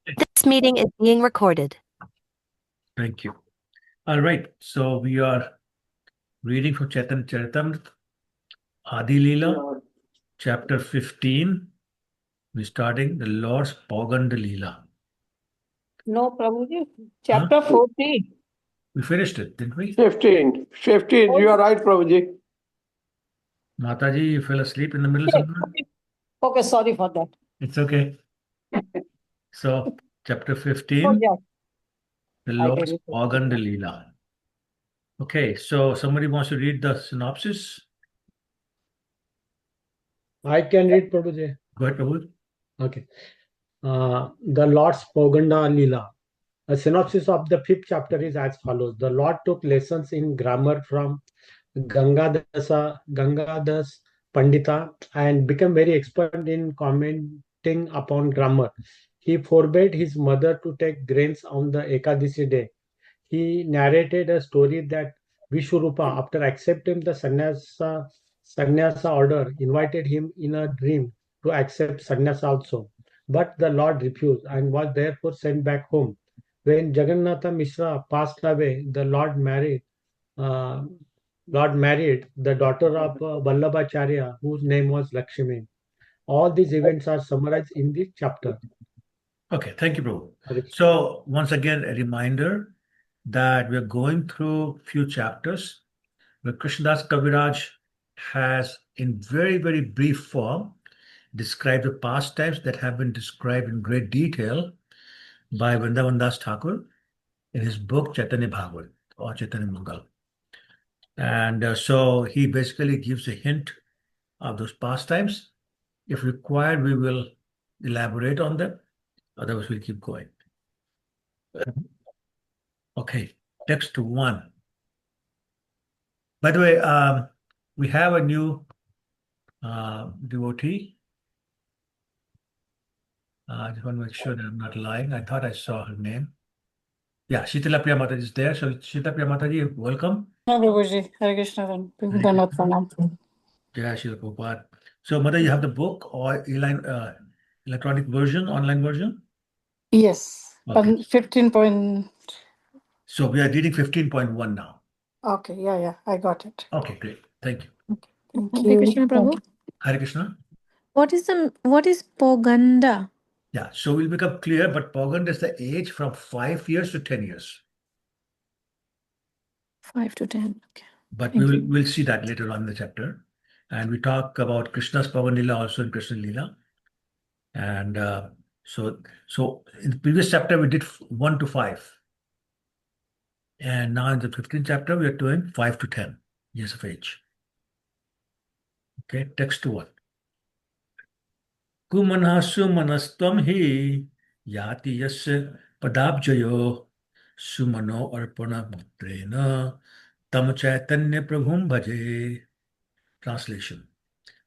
This meeting is being recorded. Thank you. All right. So we are reading from Chaitanya Charitamrita, Adi Lila, chapter 15. We're starting the Lord's Paugand Lila. No, Prabhuji. Chapter 14. We finished it, didn't we? 15. You are right, Prabhuji. Mataji, you fell asleep in the middle somewhere? Okay, sorry for that. It's okay. So, chapter 15, Oh, yeah. the I Lord's did it. Paugand Lila. Okay, so somebody wants to read the synopsis? I can read, Prabhuji. Go ahead, Prabhu. Okay. The Lord's Pauganda Lila. A synopsis of the 5th chapter is as follows. The Lord took lessons in grammar from Gangadas Pandita and became very expert in commenting upon grammar. He forbade his mother to take grains on the Ekadasi day. He narrated a story that Vishwarupa, after accepting the sannyasa order, invited him in a dream to accept sannyasa also. But the Lord refused and was therefore sent back home. When Jagannatha Mishra passed away, the Lord married the daughter of Vallabhacharya, whose name was Lakshmi. All these events are summarized in this chapter. Okay, thank you, Prabhu. So, once again, a reminder that we're going through few chapters where Krishnadas Kaviraj has, in very, very brief form, described the pastimes that have been described in great detail by Vrindavan Das Thakur in his book Chaitanya Bhagavat or Chaitanya Mangal. And so he basically gives a hint of those pastimes. If required, we will elaborate on them. Otherwise, we'll keep going. Okay, text 1. By the way, we have a new devotee. I just want to make sure that I'm not lying. I thought I saw her name. Yeah, Shitala Priya Mataji is there. So, Shitala Priya Mataji, welcome. No, Prabhuji. Hare Krishna. Dhanavad Pranam. Jai Shri Prabhupada. So, Mother, you have the book or electronic version, online version? Yes. Okay. 15 So, we are reading 15.1 now. Okay, yeah, I got it. Okay, great. Thank you. Thank Hare you. Krishna, Prabhu. Hare Krishna. What is Poganda? Yeah, so we'll become clear, but Paugand is the age from 5 years to 10 years. 5 to 10. Okay. But Thank you. we'll see that later on in the chapter. And we talk about Krishna's Paugand Lila also in Krishna Lila. And so in the previous chapter, we did 1 to 5. And now in the 15th chapter, we are doing 5 to 10 years of age. Okay, text 1. Kumanhasu manastvam hi yati yasya padabjayo sumano arpana mutrena tam chaitanya prabhum bhaje. Translation.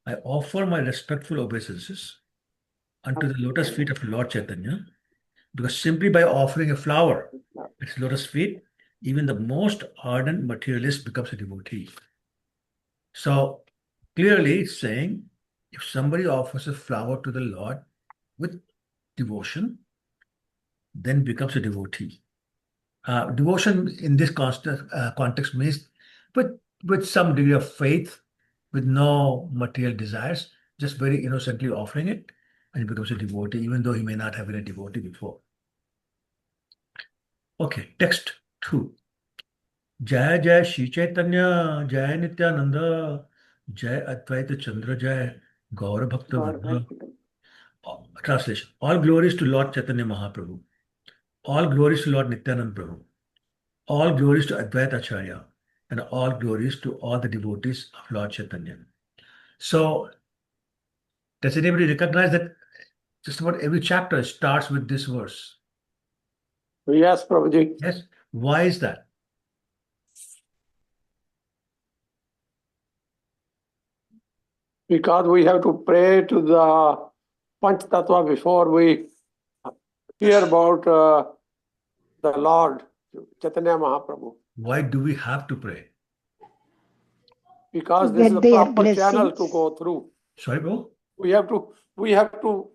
I offer my respectful obeisances unto the lotus feet of Lord Chaitanya, because simply by offering a flower at his lotus feet, even the most ardent materialist becomes a devotee. So clearly it's saying, if somebody offers a flower to the Lord with devotion, then becomes a devotee. Devotion in this context means with some degree of faith, with no material desires, just very innocently offering it, and he becomes a devotee, even though he may not have been a devotee before. Okay, text 2. Jai Jai Shri Chaitanya, Jai Nityananda, Jai Advaita Chandra, Jai Gaura Bhakta Vrinda. Translation. All glories to Lord Chaitanya Mahaprabhu. All glories to Lord Nityananda Prabhu. All glories to Advaita Acharya. And all glories to all the devotees of Lord Chaitanya. So, does anybody recognize that just about every chapter starts with this verse? Yes, Prabhuji. Yes. Why is that? Because we have to pray to the Panch Tattva before we hear about the Lord Chaitanya Mahaprabhu. Why do we have to pray? Because To this is get a their proper channel to blessings. go through. Sorry, bro? We have to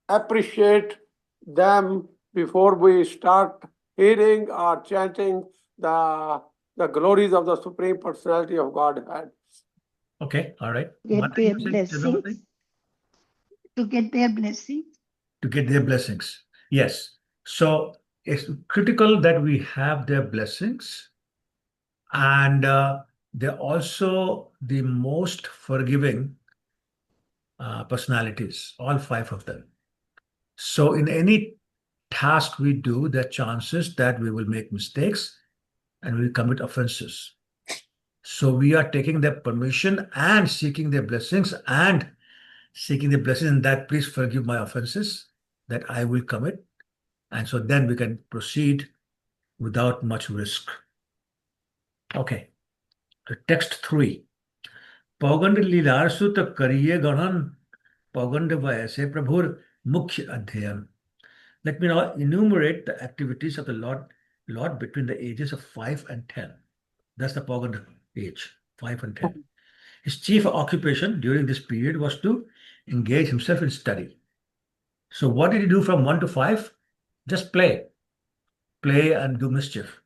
appreciate them before we start hearing or chanting the glories of the Supreme Personality of Godhead. Okay, all right. Get Mata, their you say, Chandramati? blessings. To get their blessings. To get their blessings. Yes. So it's critical that we have their blessings, and they're also the most forgiving personalities, all five of them. So in any task we do, there are chances that we will make mistakes and we'll commit offenses. So we are taking their permission and seeking their blessings and seeking their blessings, and that please forgive my offenses that I will commit. And so then we can proceed without much risk. Okay. Text 3. Paugand लीलार सुत करिए गणन Paugand वैसे प्रभुर मुख्य अध्ययन. Let me now enumerate the activities of the Lord between the ages of 5 and 10. That's the Paugand age, 5 and 10. His chief occupation during this period was to engage himself in study. So what did he do from 1 to 5? Just play and do mischief.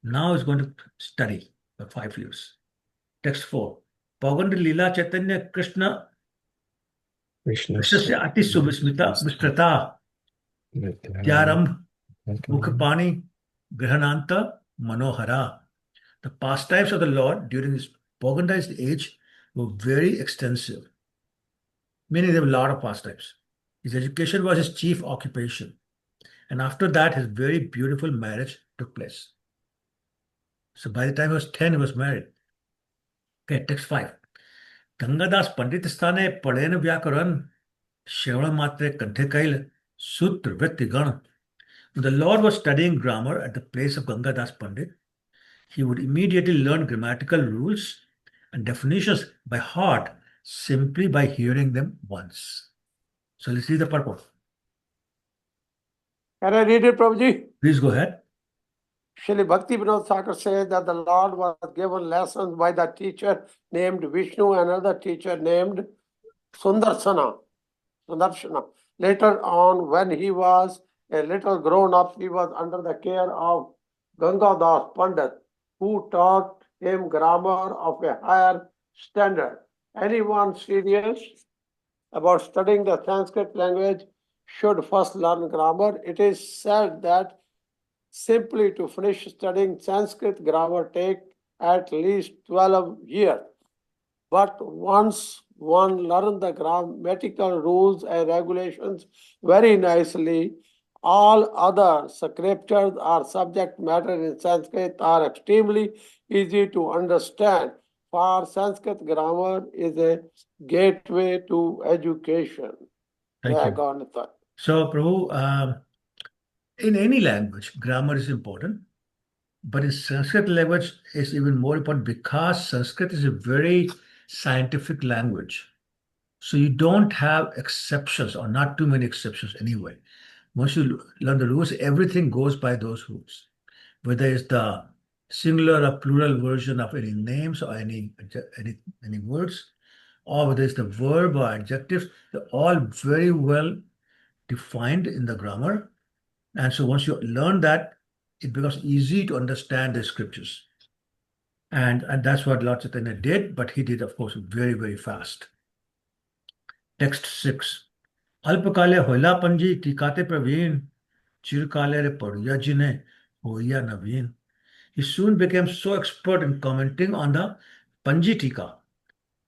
Now he's going to study for 5 years. Text 4. Paugand Lila Chaitanya Krishna Krishna Ati Subhismita Mistrata Tyarambh Mukhapani Grahananta Manohara. The pastimes of the Lord during his Paugandized age were very extensive, meaning there were a lot of pastimes. His education was his chief occupation. And after that, his very beautiful marriage took place. So by the time he was 10, he was married. Okay, text 5. Gangadas Pandit Sthane Padena Vyakaran Shravana Matre Kanthe Kail Sutra Vritti Gana. When the Lord was studying grammar at the place of Gangadas Pandit, he would immediately learn grammatical rules and definitions by heart simply by hearing them once. So let's see the purport. Can I read it, Prabhuji? Please go ahead. Shri Bhakti Vinod Thakur says that the Lord was given lessons by the teacher named Vishnu and another teacher named Sundarshana. Later on, when he was a little grown up, he was under the care of Gangadas Pandit, who taught him grammar of a higher standard. Anyone serious about studying the Sanskrit language should first learn grammar. It is said that simply to finish studying Sanskrit grammar take at least 12 years. But once one learns the grammatical rules and regulations very nicely, all other scriptures or subject matter in Sanskrit are extremely easy to understand. For Sanskrit grammar is a gateway to education. Thank you. So, Prabhu, in any language, grammar is important, but in Sanskrit language is even more important because Sanskrit is a very scientific language. So you don't have exceptions, or not too many exceptions anyway. Once you learn the rules, everything goes by those rules. Whether it's the singular or plural version of any names or any words, or whether it's the verb or adjectives, they're all very well defined in the grammar. And so once you learn that, it becomes easy to understand the scriptures. And that's what Lord Chaitanya did, but he did, of course, very, very fast. Text 6. Alpakale hoila panji tikate praveen, chirkale re paduya jine hoya naveen. He soon became so expert in commenting on the Panji Tika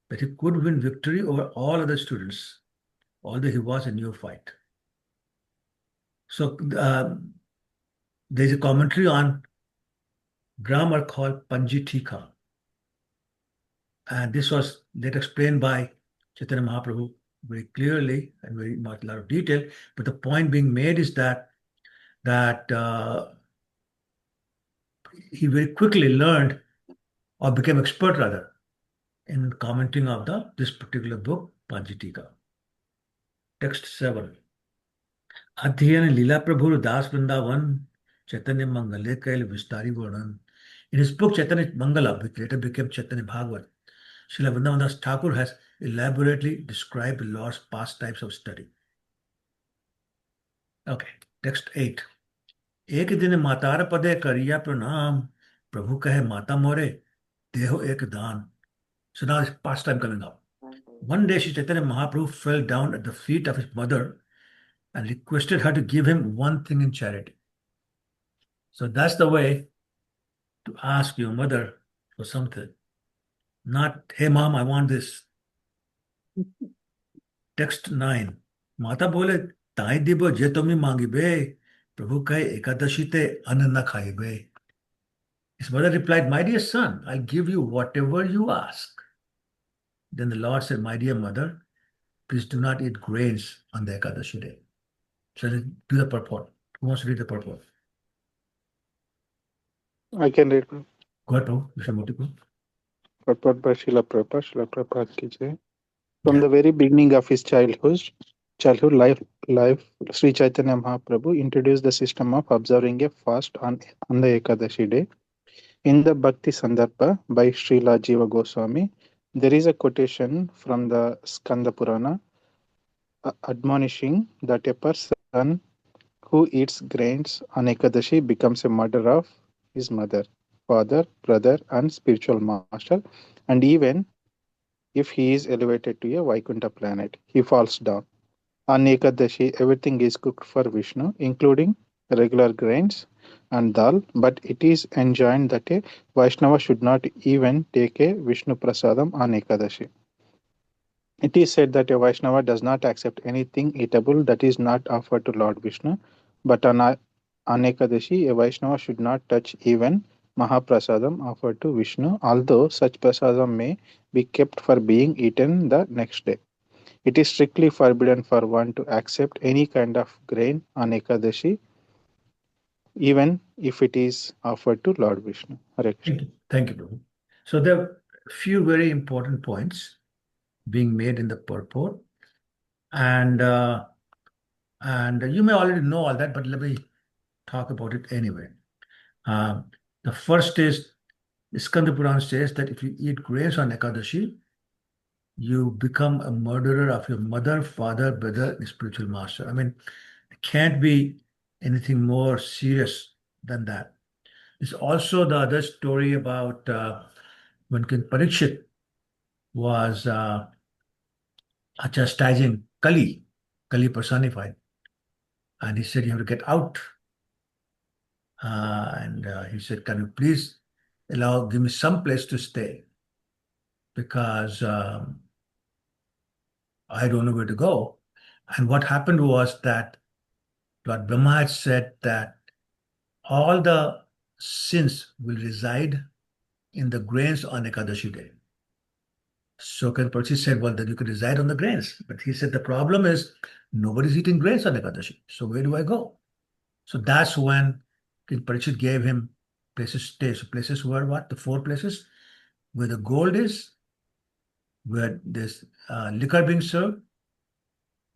that he could win victory over all other students, although he was a neophyte. So there's a commentary on grammar called Panji Tika. And this was later explained by Chaitanya Mahaprabhu very clearly and very much a lot of detail. But the point being made is that he very quickly learned, or became expert rather, in commenting of this particular book, Panji Tika. Text 7. Adhyayana Lila Prabhu Das Vrindavan Chaitanya Mangale Kail Vistari Varnan. In his book Chaitanya Mangala, which later became Chaitanya Bhagavat, Srila Vrindavan Das Thakur has elaborately described the Lord's past types of study. Okay, text 8. एक दिन मातार पदे करिया प्रणाम, प्रभु कहे माता मोरे, देहो एक दान. So now it's past time coming up. One day, Sri Chaitanya Mahaprabhu fell down at the feet of his mother and requested her to give him one thing in charity. So that's the way to ask your mother for something. Not, hey mom, I want this. Text 9. माता बोले ताई दिबो जे तुमी मांगिबे, प्रभु कहे एकादशी ते अन्न न खाइबे. His mother replied, my dear son, I'll give you whatever you ask. Then the Lord said, my dear mother, please do not eat grains on the Ekadashi day. So let's do the purport. Who wants to read the purport? I can read. Go ahead, Prabhu. Mr. Muttiku. Purport by Srila Prabhupada. Srila Prabhupada ki jai. From the very beginning of his childhood life, Sri Chaitanya Mahaprabhu introduced the system of observing a fast on the Ekadashi day. In the Bhakti Sandarbha by Srila Jiva Goswami, there is a quotation from the Skanda Purana admonishing that a person who eats grains on Ekadashi becomes a murderer of his mother, father, brother, and spiritual master, and even if he is elevated to a Vaikuntha planet, he falls down. On Ekadashi, everything is cooked for Vishnu, including regular grains and dal, but it is enjoined that a Vaishnava should not even take a Vishnu prasadam on Ekadashi. It is said that a Vaishnava does not accept anything eatable that is not offered to Lord Vishnu, but on Ekadashi, a Vaishnava should not touch even Mahaprasadam offered to Vishnu, although such prasadam may be kept for being eaten the next day. It is strictly forbidden for one to accept any kind of grain on Ekadashi, even if it is offered to Lord Vishnu. Hare Krishna. Thank you, Prabhu. So there are a few very important points being made in the purport. And you may already know all that, but let me talk about it anyway. The first is, Skanda Purana says that if you eat grains on Ekadashi, you become a murderer of your mother, father, brother, and spiritual master. I mean, it can't be anything more serious than that. There's also the other story about when King Parikshit was chastising Kali personified. And he said, you have to get out. And he said, can you please give me some place to stay? Because I don't know where to go. And what happened was that Lord Brahma had said that all the sins will reside in the grains on Ekadashi day. So King Parikshit said, well, then you could reside on the grains. But he said, the problem is nobody's eating grains on Ekadashi. So where do I go? So that's when King Parikshit gave him places to stay. So places were what? The 4 places where the gold is, where there's liquor being served,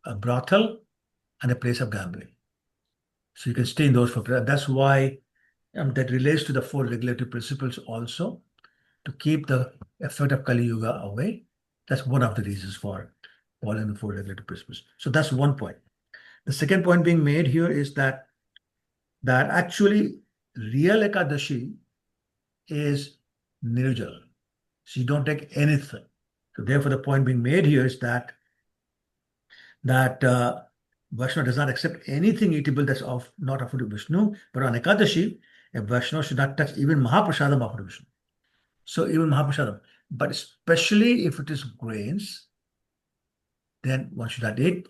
a brothel, and a place of gambling. So you can stay in those 4 places. That's why that relates to the 4 regulatory principles also, to keep the effect of Kali Yuga away. That's one of the reasons for following the 4 regulatory principles. So that's one point. The second point being made here is that actually real Ekadashi is nirjal. So you don't take anything. So therefore, the point being made here is that Vaishnava does not accept anything eatable that's not offered to Vishnu, but on Ekadashi, a Vaishnava should not touch even Mahaprasadam offered to Vishnu. So even Mahaprasadam, but especially if it is grains, then one should not eat.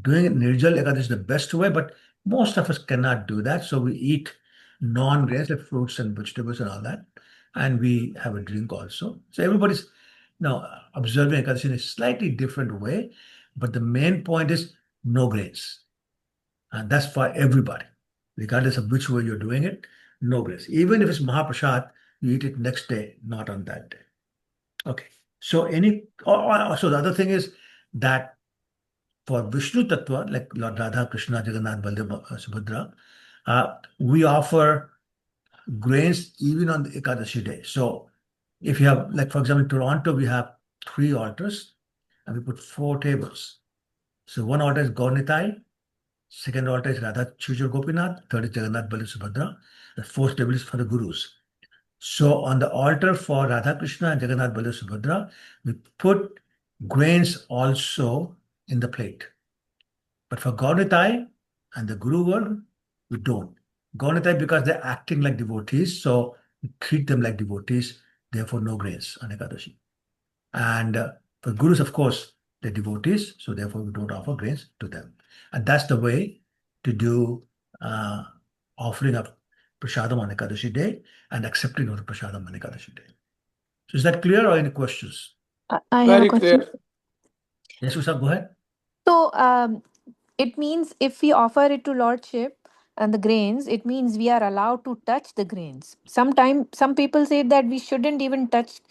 Doing it nirjal Ekadashi is the best way, but most of us cannot do that. So we eat non-grains like fruits and vegetables and all that, and we have a drink also. So everybody's now observing Ekadashi in a slightly different way, but the main point is no grains. And that's for everybody, regardless of which way you're doing it, no grains. Even if it's Mahaprasad, you eat it next day, not on that day. Okay. So so the other thing is that for Vishnu Tattva, like Lord Radha, Krishna, Jagannath, Baldeva, Subhadra, we offer grains even on the Ekadashi day. So if you have, like for example, in Toronto, we have 3 altars and we put 4 tables. So one altar is Gaurnitai, Second altar is Radha Chuchur Gopinath. Third is Jagannath Bali Subhadra. The fourth table is for the gurus. So on the altar for Radha Krishna and Jagannath Bali Subhadra, we put grains also in the plate. But for Gaunitai and the Guru world, we don't. Gaunitai, because they're acting like devotees, so we treat them like devotees, therefore no grains on Ekadashi. And for Gurus, of course, they're devotees, so therefore we don't offer grains to them. And that's the way to do offering of Prasadam on Ekadashi day and accepting of the Prasadam on Ekadashi day. So is that clear or any questions? I have a Very question. clear. Yes, Usha, go ahead. So, it means if we offer it to Lordship and the grains, it means we are allowed to touch the grains. Sometimes some people say that we shouldn't even touch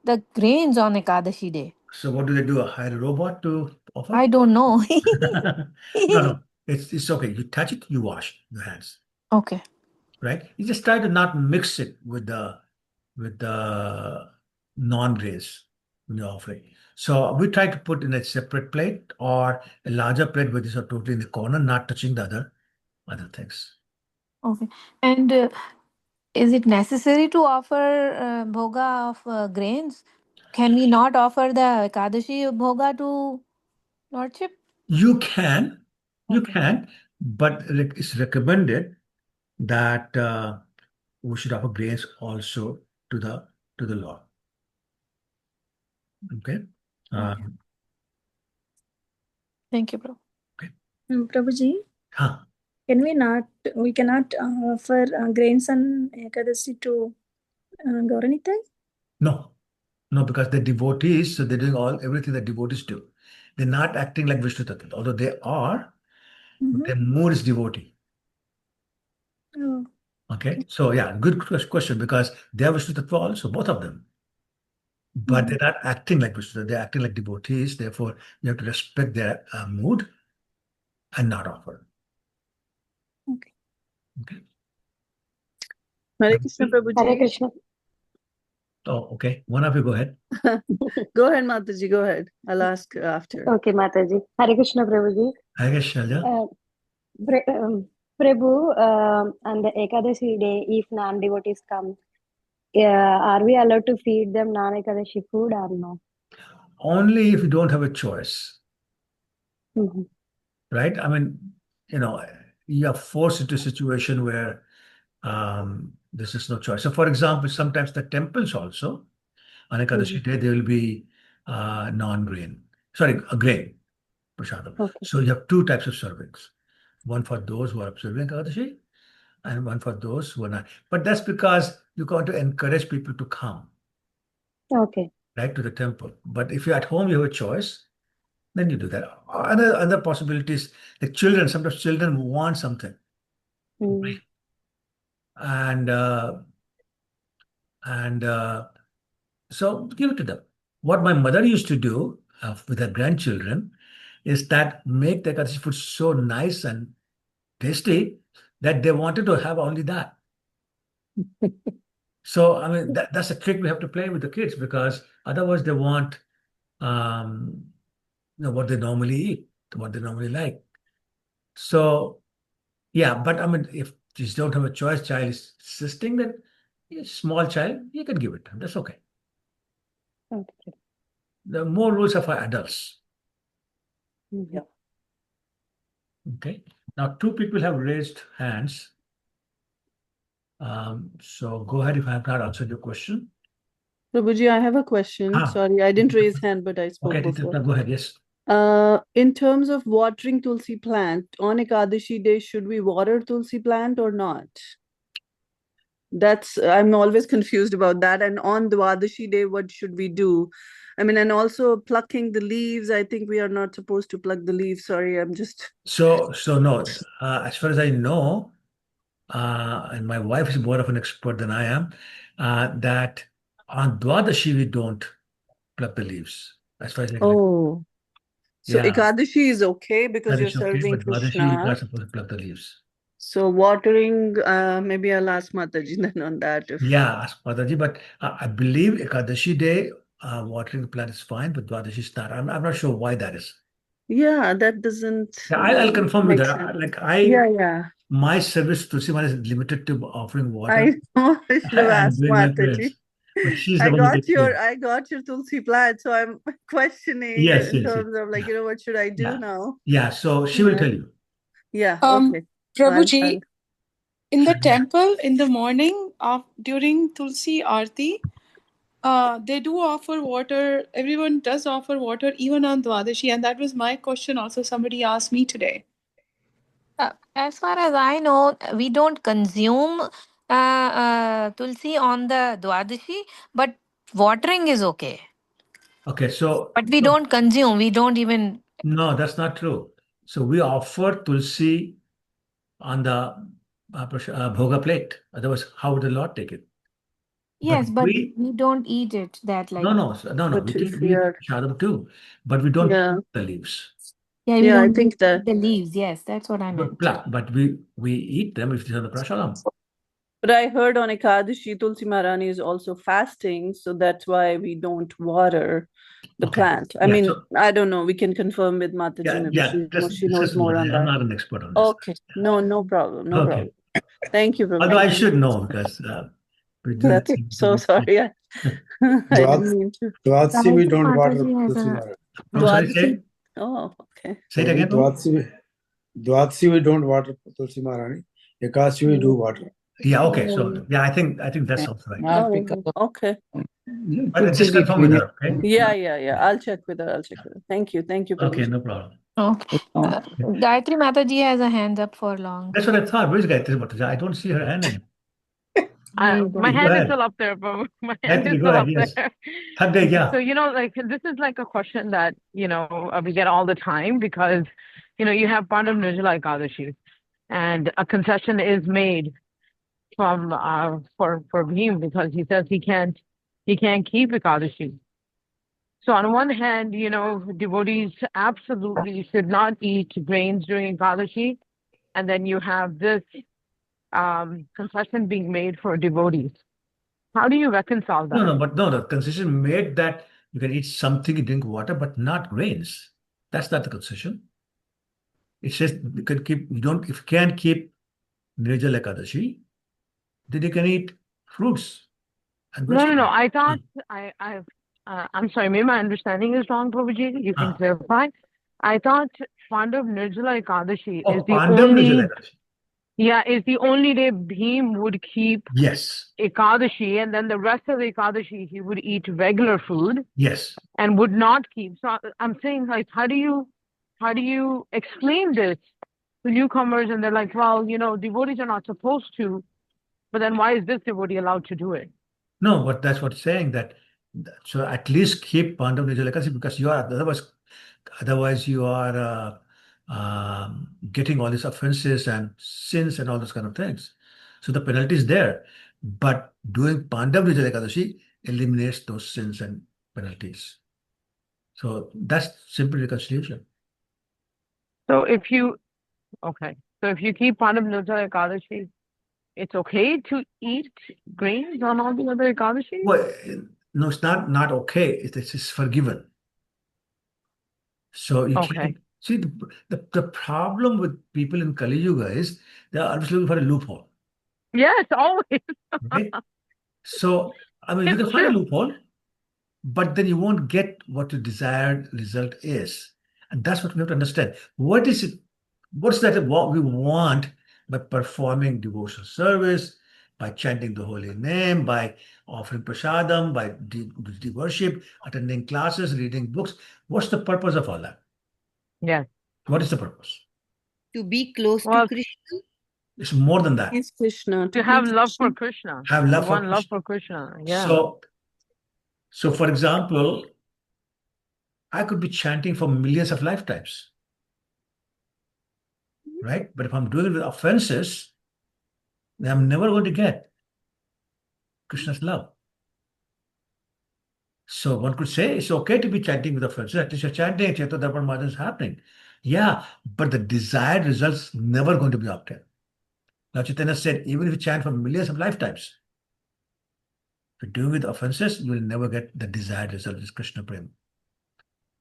the grains on Ekadashi day. So what do they do? Hire a robot to offer? I don't know. No. It's okay. You touch it, you wash your hands. Okay. Right? You just try to not mix it with the non-grains when you're offering. So we try to put in a separate plate or a larger plate which is totally in the corner, not touching the other things. Okay. And is it necessary to offer bhoga of grains? Can we not offer the Ekadashi bhoga to Lordship? You can, Okay. but it's recommended that we should offer grains also to the Lord. Okay. Okay. Thank you, bro. Prabhuji, Huh. we cannot offer grains on Ekadasi to Gauranitai? No, because they're devotees, so they're doing everything that devotees do. They're not acting like Vishnu Tattva, although they are, but their mood is devotee. Oh, Okay, so yeah, good question because they are Vishnu Tattva also, both of them. But they're not acting like Vishnu Tattva, they're acting like devotees. Therefore, you have to respect their mood and not offer. okay. Okay. Hare Krishna, Prabhuji. Hare Krishna. Oh, okay. One of you go ahead. Go ahead, Mataji. Go ahead. I'll ask after. Okay, Mataji. Hare Krishna, Prabhuji. I guess, Shalja. Prabhu, on the Ekadashi day, if non-devotees come, are we allowed to feed them non-Ekadashi food or no? Only if you don't have a choice, Mhm. right? I mean, you are forced into a situation where this is no choice. So, for example, sometimes the temples also, on Ekadashi day, there will be non-grain, sorry, a grain, prasadam. Okay. So you have two types of servings. One for those who are observing Ekadashi and one for those who are not. But that's because you got to encourage people to come, Okay. right, to the temple. But if you're at home, you have a choice, then you do that. Other possibilities, like children, sometimes children want something. Mm. And so give it to them. What my mother used to do with her grandchildren is that make the Ekadashi food so nice and tasty that they wanted to have only that. So, I mean, that's a trick we have to play with the kids because otherwise they want what they normally eat, what they normally like. So, yeah, but I mean, if you don't have a choice, child is insisting that small child, you can give it. That's okay. Okay. The more rules are for adults. Mhm. Okay. Now, two people have raised hands. So go ahead if I have not answered your question. Prabhuji, I have a question. Sorry, I didn't raise hand, but I spoke Okay, before. go ahead. Yes. In terms of watering Tulsi plant, on Ekadashi day, should we water Tulsi plant or not? I'm always confused about that. And on Dwadashi day, what should we do? I mean, and also plucking the leaves. I think we are not supposed to pluck the leaves. Sorry, I'm just. So no, as far as I know, and my wife is more of an expert than I am, that on Dwadashi we don't pluck the leaves. As far as I know. Oh. So Yeah. Ekadashi is okay because That you're is okay, serving but Dwadashi you're Krishna. not supposed to pluck the leaves. So watering, maybe I'll ask Mataji then on that. Yeah, ask Mataji, but I believe Ekadashi day watering the plant is fine, but Dwadashi is not. I'm not sure why that is. Yeah, that doesn't Yeah, I'll confirm with make her. sense. Like Yeah. my service to Tulsi Mara is limited to offering water I know. I should have and asked doing my Mataji. prayers. But she's the one who takes care. I got your Tulsi plant, so I'm questioning Yes, in yes, yes. terms of like, Yeah, what should I do yeah, now? yeah. So she will Yeah. tell you. Yeah, okay. Prabhuji, in the Sure. temple in the morning during Tulsi Aarti, they do offer water. Everyone does offer water even on Dwadashi, and that was my question. Also, somebody asked me today. As far as I know, we don't consume tulsi on the Dwadashi, but watering is okay. Okay, so But we don't consume. We don't even. no, that's not true. So we offer tulsi on the bhoga plate. Otherwise, how would the Lord take it? But Yes, but we we don't eat it. That like. no. but We if can we eat are, shadam too, but we don't yeah, pluck the leaves. Yeah, we yeah, I don't think eat that. the leaves. Yes, that's what I We don't meant. pluck, but we eat them if it's on the prasadam. But I heard on Ekadashi, Tulsi Maharani is also fasting, so that's why we don't water the Okay. plant. I Yeah, mean, so I don't know. We can confirm with Mataji. Maybe she knows just more one. on I'm that. not an expert on this. Okay, no problem, no Okay. problem. Thank you, Although I Prabhuji. should know because we do I'm this. so sorry. I didn't mean to. Dwadasi, we Gayatri don't water Mataji has Tulsi a. Mara. I'm sorry, Dwadasi. Oh, okay. say it again. Bro. Dwadasi, we don't water Tulsi Maharani. Ekasi, we do water. Yeah, okay. So yeah, I think that sounds right. Oh, okay. But just confirm with her, okay? Yeah. I'll check with her. Thank you, Okay, Prabhuji. no problem. Oh, Gayatri Mataji has a hand up for long. That's what I thought. Where's Gayatri Mataji? I don't see her hand anymore. My Go hand is ahead. still up there, but my hand Gayatri, is go still ahead. up Yes. there. Hug day, yeah. So, like this is like a question that, we get all the time because, you have Pandav Nirjala Ekadashi and a concession is made from for Bhim because he says he can't keep Ekadashi. So on one hand, devotees absolutely should not eat grains during Ekadashi, and then you have this concession being made for devotees. How do you reconcile that? No, the concession made that you can eat something, you drink water, but not grains. That's not the concession. It says you can keep, you don't, if you can't keep Nirjala Ekadashi, then you can eat fruits and No. vegetables. I thought I'm sorry. Maybe my understanding is wrong, Prabhuji. You can clarify. I thought Pandav Nirjala Ekadashi is the Pandav Nirjala only. Ekadashi. Yeah, is the only day Bhim would keep Yes. Ekadashi, and then the rest of the Ekadashi he would eat regular food. Yes. And would not keep. So I'm saying, like, how do you explain this to newcomers? And they're like, well, devotees are not supposed to, but then why is this devotee allowed to do it? No, but that's what it's saying that. So at least keep Pandav Nirjala Ekadashi because you are otherwise you are getting all these offenses and sins and all those kind of things. So the penalty is there, but doing Pandav Nirjala Ekadashi eliminates those sins and penalties. So that's simple reconciliation. So if you keep Pandav Nirjala Ekadashi, it's okay to eat grains on all the other Ekadashis? Well, no, it's not okay. It's forgiven. So you can't see the problem with people in Kali Yuga is they are always looking for a loophole. Yes, always. Right? So I mean, you can find a loophole, but then you won't get what your desired result is, and that's what we have to understand. What is it? What's that? What we want by performing devotional service, by chanting the holy name, by offering prasadam, by deity worship, attending classes, reading books. What's the purpose of all that? Yes. What is the purpose? To be close to Krishna. It's more than that. It's Krishna. To have love for Krishna. Have love for love for Krishna. Yeah. So for example, I could be chanting for millions of lifetimes. Right? But if I'm doing it with offenses, then I'm never going to get Krishna's love. So one could say it's okay to be chanting with offenses. At least you're chanting, Chaitanya Darpan Madhana is happening. Yeah, but the desired results never going to be obtained. Now Chaitanya said, even if you chant for millions of lifetimes, if you're doing with offenses, you will never get the desired result, is Krishna Prema.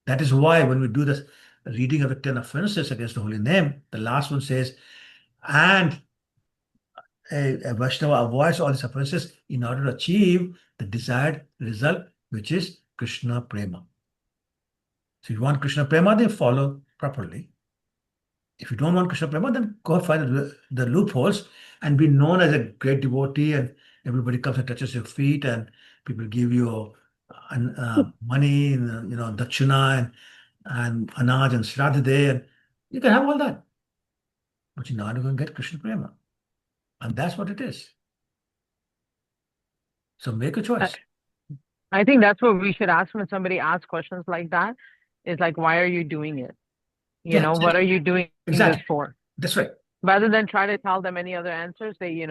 That is why when we do this reading of the 10 offenses against the holy name, the last one says, and a Vaishnava avoids all these offenses in order to achieve the desired result, which is Krishna Prema. So if you want Krishna Prema, then follow properly. If you don't want Krishna Prema, then go find the loopholes and be known as a great devotee, and everybody comes and touches your feet, and people give you money, and, dakshina, and anaj and shraddha, and you can have all that. But you're not going to get Krishna Prema. And that's what it is. So make a choice. I think that's what we should ask when somebody asks questions like that. Is like, why are you doing it? What are you doing this for? That's right. Rather than try to tell them any other answer, say,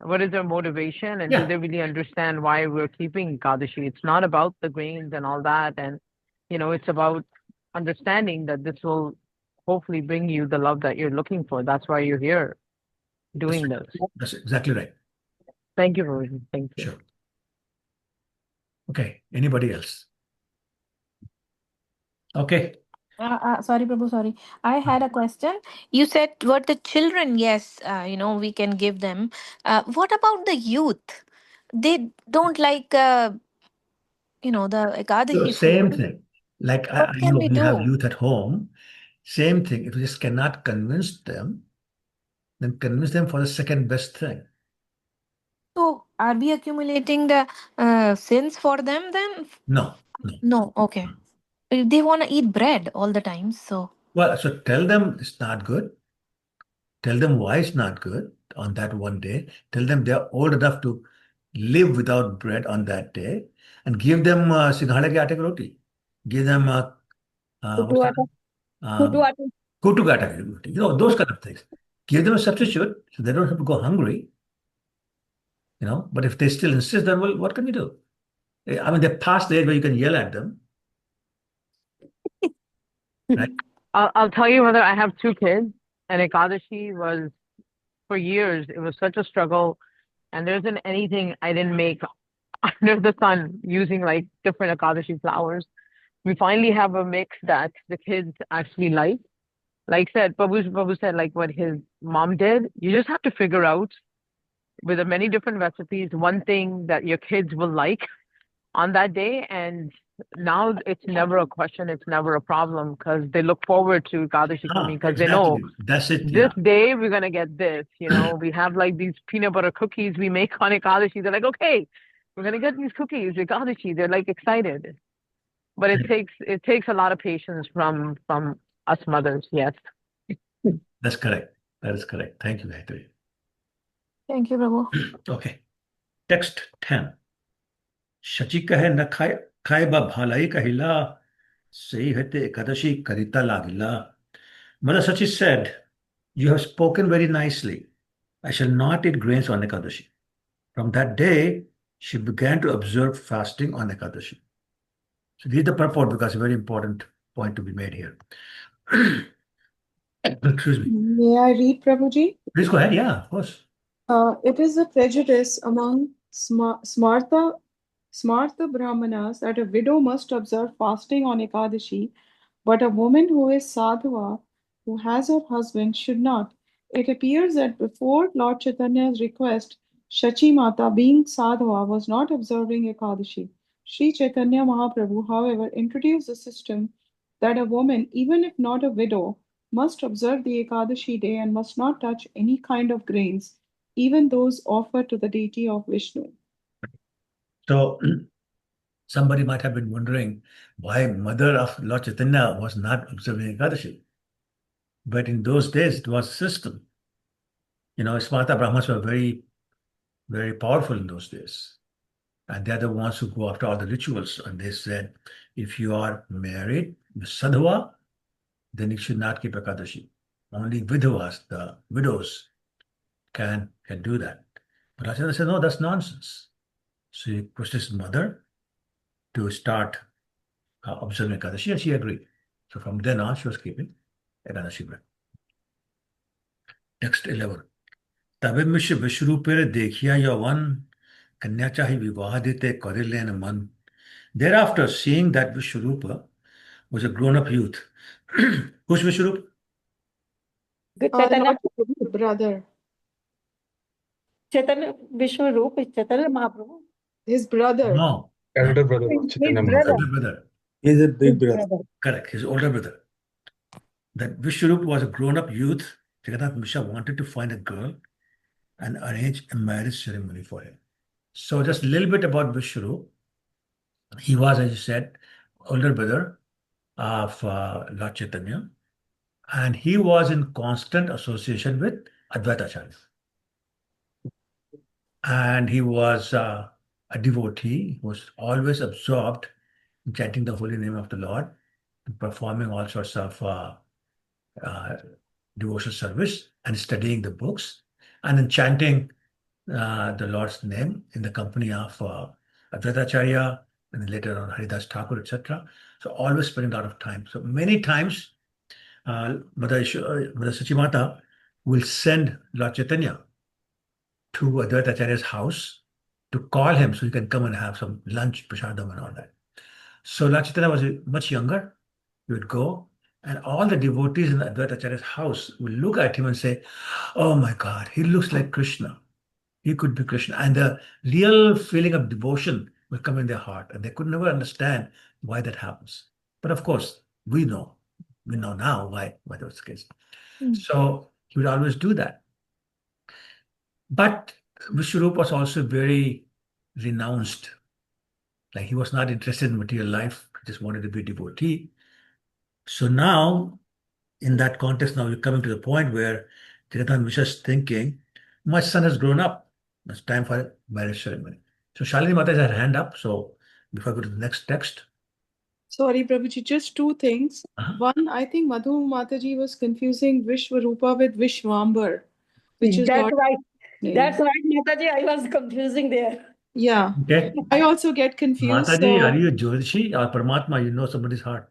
what is their motivation, and do they really understand why we're keeping Ekadashi? It's not about the grains and all that, and it's about understanding that this will hopefully bring you the love that you're looking for. That's why you're here doing this. That's exactly right. Thank you, Rohini. Thank you. Sure. Okay. Anybody else? Okay. Sorry, Prabhu, sorry. I had a question. You said what the children, yes, we can give them. What about the youth? They don't like, the So Ekadashi same food. thing. Like What can we we have do? youth at home. Same thing. If you just cannot convince them, then convince them for the second best thing. So, are we accumulating the sins for them then? No. No, okay. They want to eat bread all the time, so. Well, so tell them it's not good. Tell them why it's not good on that one day. Tell them they're old enough to live without bread on that day, and give them singhale ke aate ki roti. Give them Kutu atta. Kutu atta. kutu ke aate ki roti. Those kind of things. Give them a substitute so they don't have to go hungry. But if they still insist, then well, what can we do? I mean, they're past the age where you can yell at them. Right? I'll tell you, whether I have two kids, and Ekadashi was, for years, it was such a struggle, and there isn't anything I didn't make under the sun using like different Ekadashi flowers. We finally have a mix that the kids actually like. Like Babu said, like what his mom did, you just have to figure out with the many different recipes, one thing that your kids will like on that day. And now it's never a question, it's never a problem, because they look forward to Ekadashi coming, because they know that's it. This day we're going to get this. We have like these peanut butter cookies we make on Ekadashi. They're like, okay, we're going to get these cookies, Ekadashi. They're like excited. But it takes a lot of patience from us mothers. Yes. That's correct. That is correct. Thank you, Gayatri. Thank you, Prabhu. Okay. Text 10. Shachi kahe na khai ba bhalai kahila, sei hete ekadashi karita lagila. Mother Sachi said, you have spoken very nicely. I shall not eat grains on Ekadashi. From that day, she began to observe fasting on Ekadashi. So this is the purport, because a very important point to be made here. Excuse me. May I read, Prabhuji? Please go ahead. Yeah, of course. It is a prejudice among Smartha Brahmanas that a widow must observe fasting on Ekadashi, but a woman who is sadhava, who has her husband, should not. It appears that before Lord Chaitanya's request, Shachi Mata, being sadhava, was not observing Ekadashi. Sri Chaitanya Mahaprabhu, however, introduced a system that a woman, even if not a widow, must observe the Ekadashi day and must not touch any kind of grains, even those offered to the deity of Vishnu. So somebody might have been wondering why mother of Lord Chaitanya was not observing Ekadashi. But in those days, it was a system. Smarta Brahmas were very, very powerful in those days. And they're the ones who go after all the rituals. And they said, if you are married, sadhava, then you should not keep Ekadashi. Only vidhavas, the widows, can do that. But Acharya said, no, that's nonsense. So he pushed his mother to start observing Ekadashi, and she agreed. So from then on, she was keeping Ekadashi bread. Text 11. Tabe mish Vishruper dekhiya yavan, kanya chahi vivahadite karilen man. Thereafter, seeing that Vishrupa was a grown-up youth, Who's Vishwarup? Chaitanya, Lord brother, Chaitanya Vishwarup is Chaitanya Mahaprabhu. his brother. No, Elder brother of His Chaitanya brother. Mahaprabhu. older brother. He's a His big brother. brother. Correct, his older brother. That Vishwarup was a grown-up youth. Jagannath Mishra wanted to find a girl and arrange a marriage ceremony for him. So just a little bit about Vishwarup. He was, as you said, older brother of Lord Chaitanya, and he was in constant association with Advaita Acharya. And he was a devotee. He was always absorbed in chanting the holy name of the Lord and performing all sorts of uh, devotional service and studying the books and then chanting the Lord's name in the company of Advaita Acharya and then later on Haridas Thakur, etc. So always spending a lot of time. So many times Mother Sachimata will send Lord Chaitanya to Advaita Acharya's house to call him so he can come and have some lunch, prasadam and all that. So Lord Chaitanya was much younger. He would go and all the devotees in the Advaita Acharya's house will look at him and say, oh my God, he looks like Krishna. He could be Krishna. And the real feeling of devotion will come in their heart. And they could never understand why that happens. But of course, we know now why that was the case. So he would always do that. But Vishwarup was also very renounced. Like he was not interested in material life, he just wanted to be a devotee. So now, in that context, now we're coming to the point where Jagannath Mishra is thinking, my son has grown up. It's time for a marriage ceremony. So Shalini Mata has her hand up. So before I go to the next text. Sorry, Prabhuji, just two things. One, I think Madhu Mataji was confusing Vishwarupa with Vishwambar, which is That's Lord right. name. That's right, Mataji. I was confusing there. Yeah. Okay. I also get confused. Mataji, So are you a Jyotishi or Paramatma? You know somebody's heart.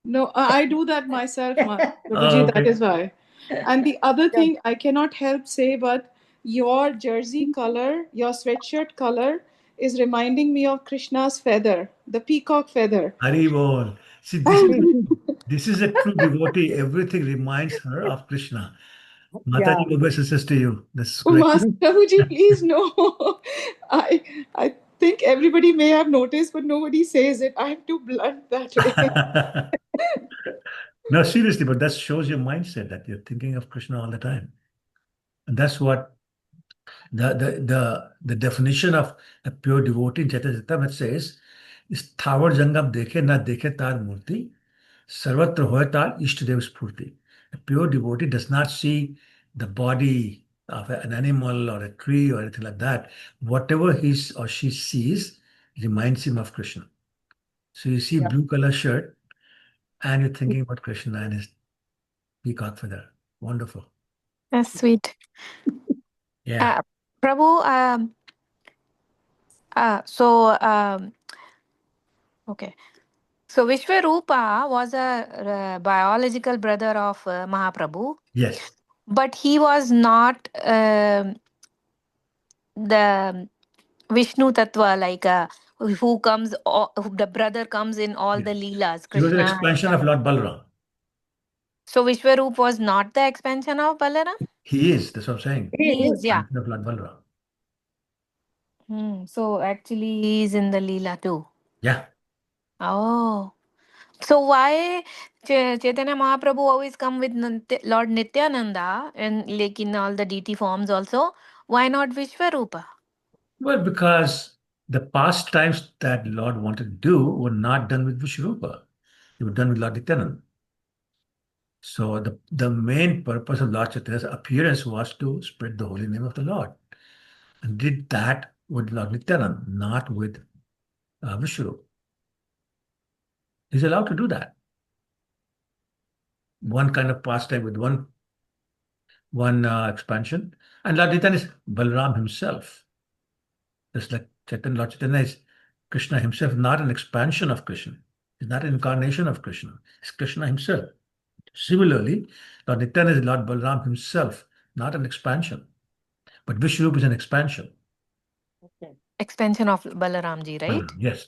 no, I do that myself, Prabhuji. Oh, That okay. is why. And the other thing I cannot help say, but your jersey color, your sweatshirt color is reminding me of Krishna's feather, the peacock feather. Hari bol. See, this is a true devotee. Everything reminds her of Krishna. Mataji, Yeah. my best wishes to you. This is Oh, great. Master Prabhuji, please no. I think everybody may have noticed, but nobody says it. I'm too blunt that way. No, seriously, but that shows your mindset that you're thinking of Krishna all the time. And that's what the definition of a pure devotee in Chaitanya Charitamrita says is Thavar Jangam dekhe na dekhe tar murti, sarvatra hoy tar ishtadev spurti. A pure devotee does not see the body of an animal or a tree or anything like that. Whatever he or she sees reminds him of Krishna. So you see blue color shirt and you're thinking about Krishna and his peacock feather. Wonderful. That's sweet. Yeah. Prabhu, okay. So Vishwarupa was a biological brother of Mahaprabhu. Yes. But he was not the Vishnu Tattva, like who comes, the brother comes in all the Leelas, He was an Krishna. expansion of Lord Balaram. So Vishwarup was not the expansion of Balaram? He is, that's what I'm saying. He is, yeah. Expansion of Lord Balaram. So actually he is in the Leela too. Yeah. Oh. So why Chaitanya Mahaprabhu always come with Lord Nityananda and like in all the deity forms also? Why not Vishwarupa? Well, because the pastimes that Lord wanted to do were not done with Vishwarupa. They were done with Lord Nityananda. So the main purpose of Lord Chaitanya's appearance was to spread the holy name of the Lord. And did that with Lord Nityananda, not with Vishwarupa. He's allowed to do that. One kind of pastime with one expansion. And Lord Nityananda is Balaram himself. Just like Lord Chaitanya is Krishna himself, not an expansion of Krishna. He's not an incarnation of Krishna. It's Krishna himself. Similarly, Lord Nityananda is Lord Balaram himself, not an expansion. But Vishwarupa is an expansion. Okay. Expansion of Balaramji, right? Yes.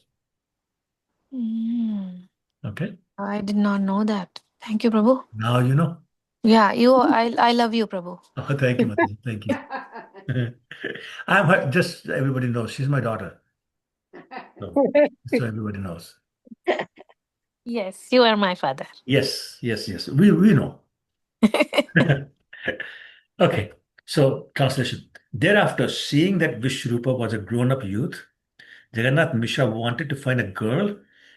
Mm. Okay. I did not know that. Thank you, Prabhu. Now you know. Yeah, I love you, Prabhu. Oh, thank you, Mataji. Thank you. I'm her, just everybody knows she's my daughter. So everybody knows. Yes, you are my father. Yes, yes, yes. We know. Okay. So translation. Thereafter, seeing that Vishrupa was a grown-up youth, Jagannath Mishra wanted to find a girl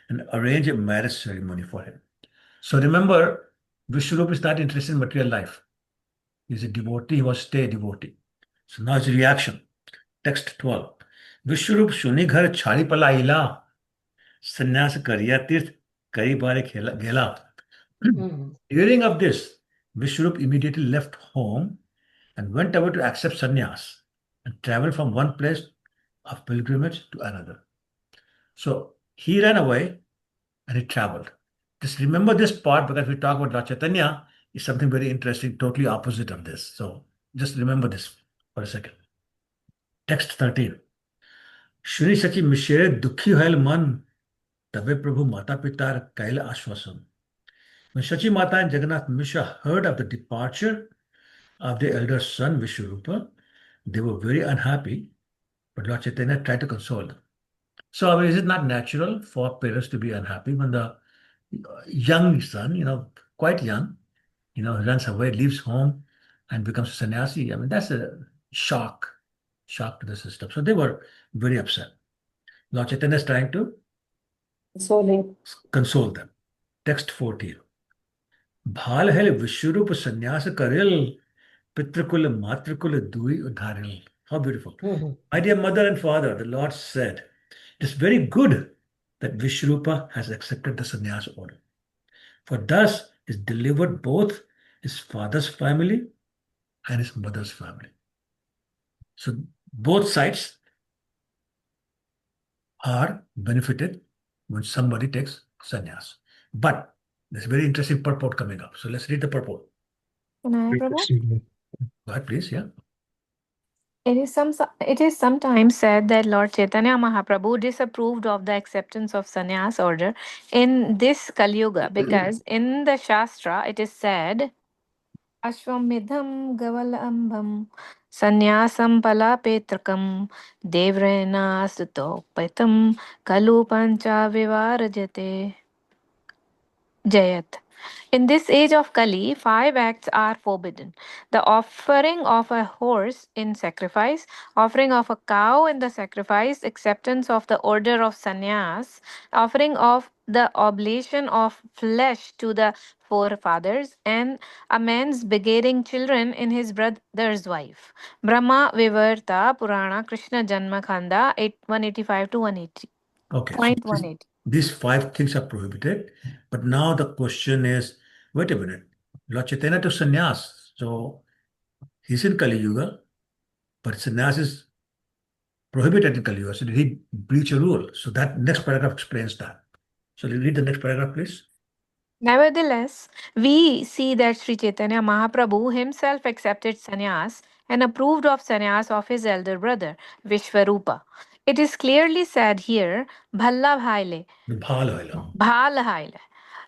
and arrange a marriage ceremony for him. So remember, Vishrupa is not interested in material life. He's a devotee, he was stay devotee. So now his reaction. Text 12. Vishrup सुनी घर छाड़ी पला इला संन्यास करिया तीर्थ कई बारे गेला. Hearing of this, Vishrup immediately left home and went away to accept sannyas and traveled from one place of pilgrimage to another. So he ran away and he traveled. Just remember this part because we talk about Lord Chaitanya is something very interesting, totally opposite of this. So just remember this for a second. Text 13. Shri Sachi Mishere Dukhi Hail Man Tabe Prabhu Mata Pitar Kaila Ashwasam. When Shachi Mata and Jagannath Mishra heard of the departure of their elder son Vishwarupa, they were very unhappy, but Lord Chaitanya tried to console them. So, I mean, is it not natural for parents to be unhappy when the young son, quite young, runs away, leaves home, and becomes a sannyasi? I mean, that's a shock to the system. So they were very upset. Lord Chaitanya is trying to console them. Text 14. भाल है विश्वरूप संन्यास करेल पितृकुल मातृकुल दुई उद्धारेल. How beautiful. My dear mother and father, the Lord said, it is very good that Vishrupa has accepted the sannyas order. For thus is delivered both his father's family and his mother's family. So both sides are benefited when somebody takes sannyas. But there's a very interesting purport coming up. So let's read the purport. Can I, Prabhu? Go ahead, please. Yeah. It is sometimes said that Lord Chaitanya Mahaprabhu disapproved of the acceptance of sannyas order in this Kali Yuga because in the Shastra it is said Ashwamedham Gavalambam Sannyasam Palapetrakam Devrena Sutopitam Kalu Pancha Vivarajate Jayat. In this age of Kali, 5 acts are forbidden: the offering of a horse in sacrifice, offering of a cow in the sacrifice, acceptance of the order of sannyas, offering of the oblation of flesh to the forefathers, and a man's begetting children in his brother's wife. Brahma Vivarta Purana Krishna Janma Khanda 185 to 180. Okay, so Point 180. these 5 things are prohibited. But now the question is, wait a minute, Lord Chaitanya took sannyas. So he's in Kali Yuga, but sannyas is prohibited in Kali Yuga. So did he breach a rule? So that next paragraph explains that. So read the next paragraph, please. Nevertheless, we see that Sri Chaitanya Mahaprabhu himself accepted sannyas and approved of sannyas of his elder brother, Vishwarupa. It is clearly said here, Bhalla bhaile, bhal haile.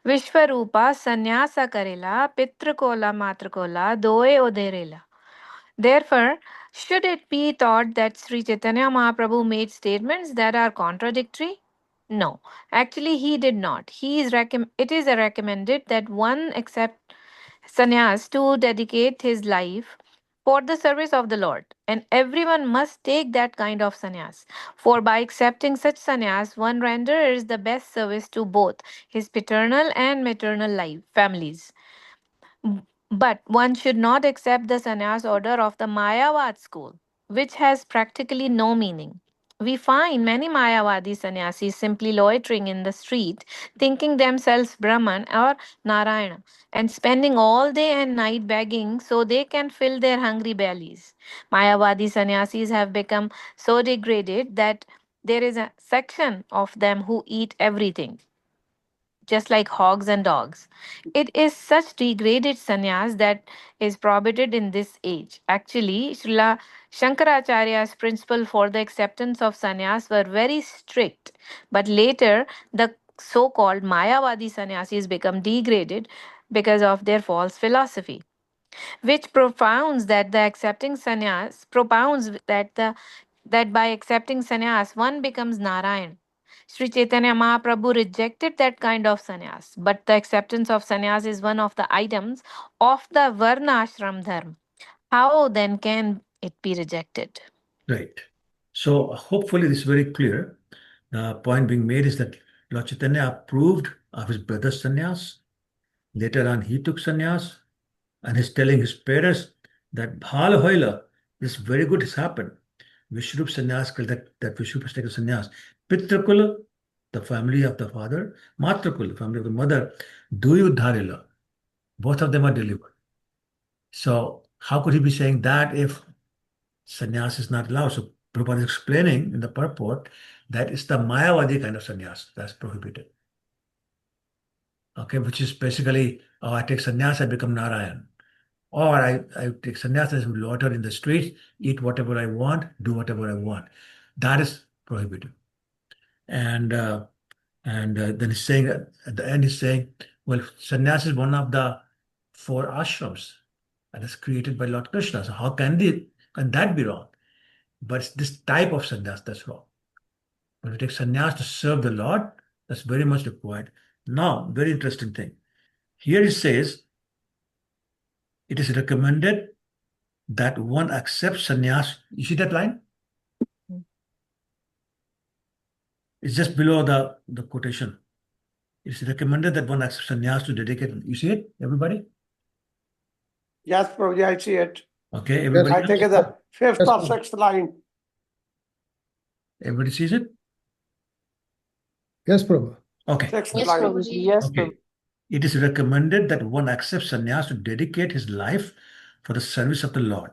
Vishwarupa sannyasa karela, pitrakola matrakola, doe oderela. Therefore, should it be thought that Sri Chaitanya Mahaprabhu made statements that are contradictory? No, actually, he did not. It is recommended that one accept sannyas to dedicate his life for the service of the Lord, and everyone must take that kind of sannyas. For by accepting such sannyas, one renders the best service to both his paternal and maternal life families. But one should not accept the sannyas order of the Mayavad school, which has practically no meaning. We find many Mayavadi sannyasis simply loitering in the street, thinking themselves Brahman or Narayana, and spending all day and night begging so they can fill their hungry bellies. Mayavadi sannyasis have become so degraded that there is a section of them who eat everything just like hogs and dogs. It is such degraded sannyas that is prohibited in this age. Actually, Srila Shankaracharya's principle for the acceptance of sannyas were very strict, but later the so called Mayavadi sannyasis become degraded because of their false philosophy, which propounds that that by accepting sannyas one becomes Narayan. Sri Chaitanya Mahaprabhu rejected that kind of sannyas, but the acceptance of sannyas is one of the items of the Varna Ashram Dharma. How then can it be rejected? Right. So hopefully this is very clear. The point being made is that Lord Chaitanya approved of his brother's sannyas. Later on, he took sannyas, and he's telling his parents that Bhal Hoila, this very good has happened. Vishrup sannyas, that Vishrup has taken sannyas. Pitrakula, the family of the father, Matrakula, the family of the mother, Duyudharila. Both of them are delivered. So how could he be saying that if sannyas is not allowed? So Prabhupada is explaining in the purport that it's the Mayavadi kind of sannyas that's prohibited. Okay, which is basically, oh, I take sannyas, I become Narayan. Or I take sannyas and loiter in the streets, eat whatever I want, do whatever I want. That is prohibited. And then he's saying, at the end, he's saying, well, sannyas is one of the 4 ashrams that is created by Lord Krishna. So how can that be wrong? But it's this type of sannyas that's wrong. When you take sannyas to serve the Lord, that's very much required. Now, very interesting thing. Here it says, it is recommended that one accepts sannyas. You see that line? It's just below the quotation. It's recommended that one accepts sannyas to dedicate. You see it, everybody? Yes, Prabhuji, I see it. Okay, everybody. I think it's the 5th or 6th line. Everybody sees it? Yes, Prabhu. Okay. 6th line. Yes, Okay. It is recommended that one accepts sannyas to dedicate his life for the service of the Lord.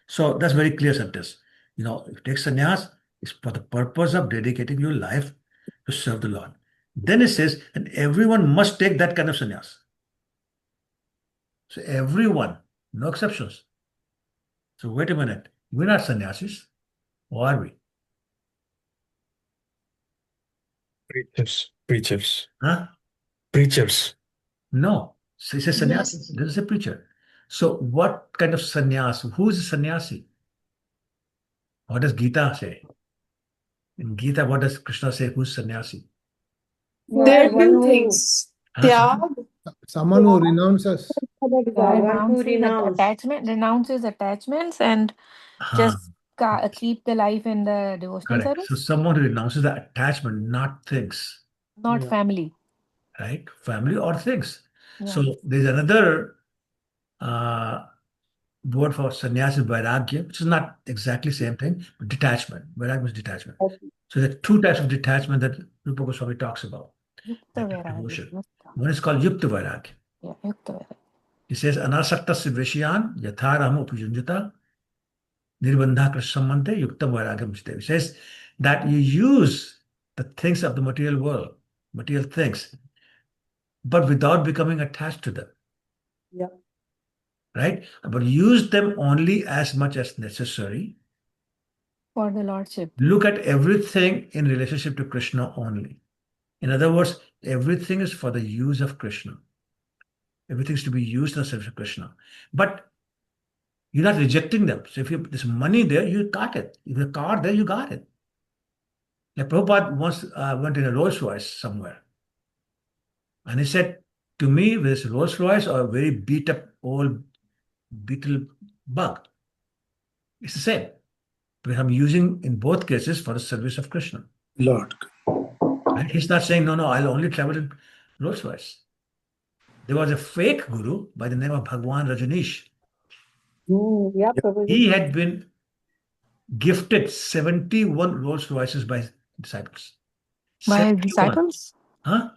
So that's very clear sentence. You know, if you take sannyas, it's for the purpose of dedicating your life to serve the Lord. Then it says, and everyone must take that kind of sannyas. So everyone, no exceptions. So wait a minute, we're not sannyasis, or are we? Preachers. Huh? Preachers. No. So it says sannyasi. Yes. This is a preacher. So what kind of sannyas? Who is a sannyasi? What does Gita say? In Gita, what does Krishna say? Who's sannyasi? There are two things. Tyag. Someone who renounces. Renounces attachments and just keep the life in the devotional Correct. service. So someone who renounces the attachment, not things. Not family. Right? Family or things. Yeah. So there's another word for sannyas is vairagya, which is not exactly the same thing, but detachment. Vairagya is detachment. Okay. So there are 2 types of detachment that Rupa Goswami talks about. One is called yukta vairagya. Yeah, yukta vairagya. He says, anasaktasya vishyan yatharam upajunjata nirbandha krishsamante yukta vairagya mujte. He says that you use the things of the material world, material things, but without becoming attached to them. Yeah. Right? But use them only as much as necessary. For the Lordship. Look at everything in relationship to Krishna only. In other words, everything is for the use of Krishna. Everything is to be used in the service of Krishna. But you're not rejecting them. So if there's money there, you got it. If there's a car there, you got it. Like Prabhupada once went in a Rolls Royce somewhere. And he said, to me, this Rolls Royce or a very beat up old beetle bug. It's the same. But I'm using in both cases for the service of Krishna. Lord. Right? He's not saying, no, I'll only travel in Rolls Royce. There was a fake guru by the name of Bhagwan Rajanish. Yeah, He had been gifted 71 Rolls Royces by his disciples. By his disciples? Huh?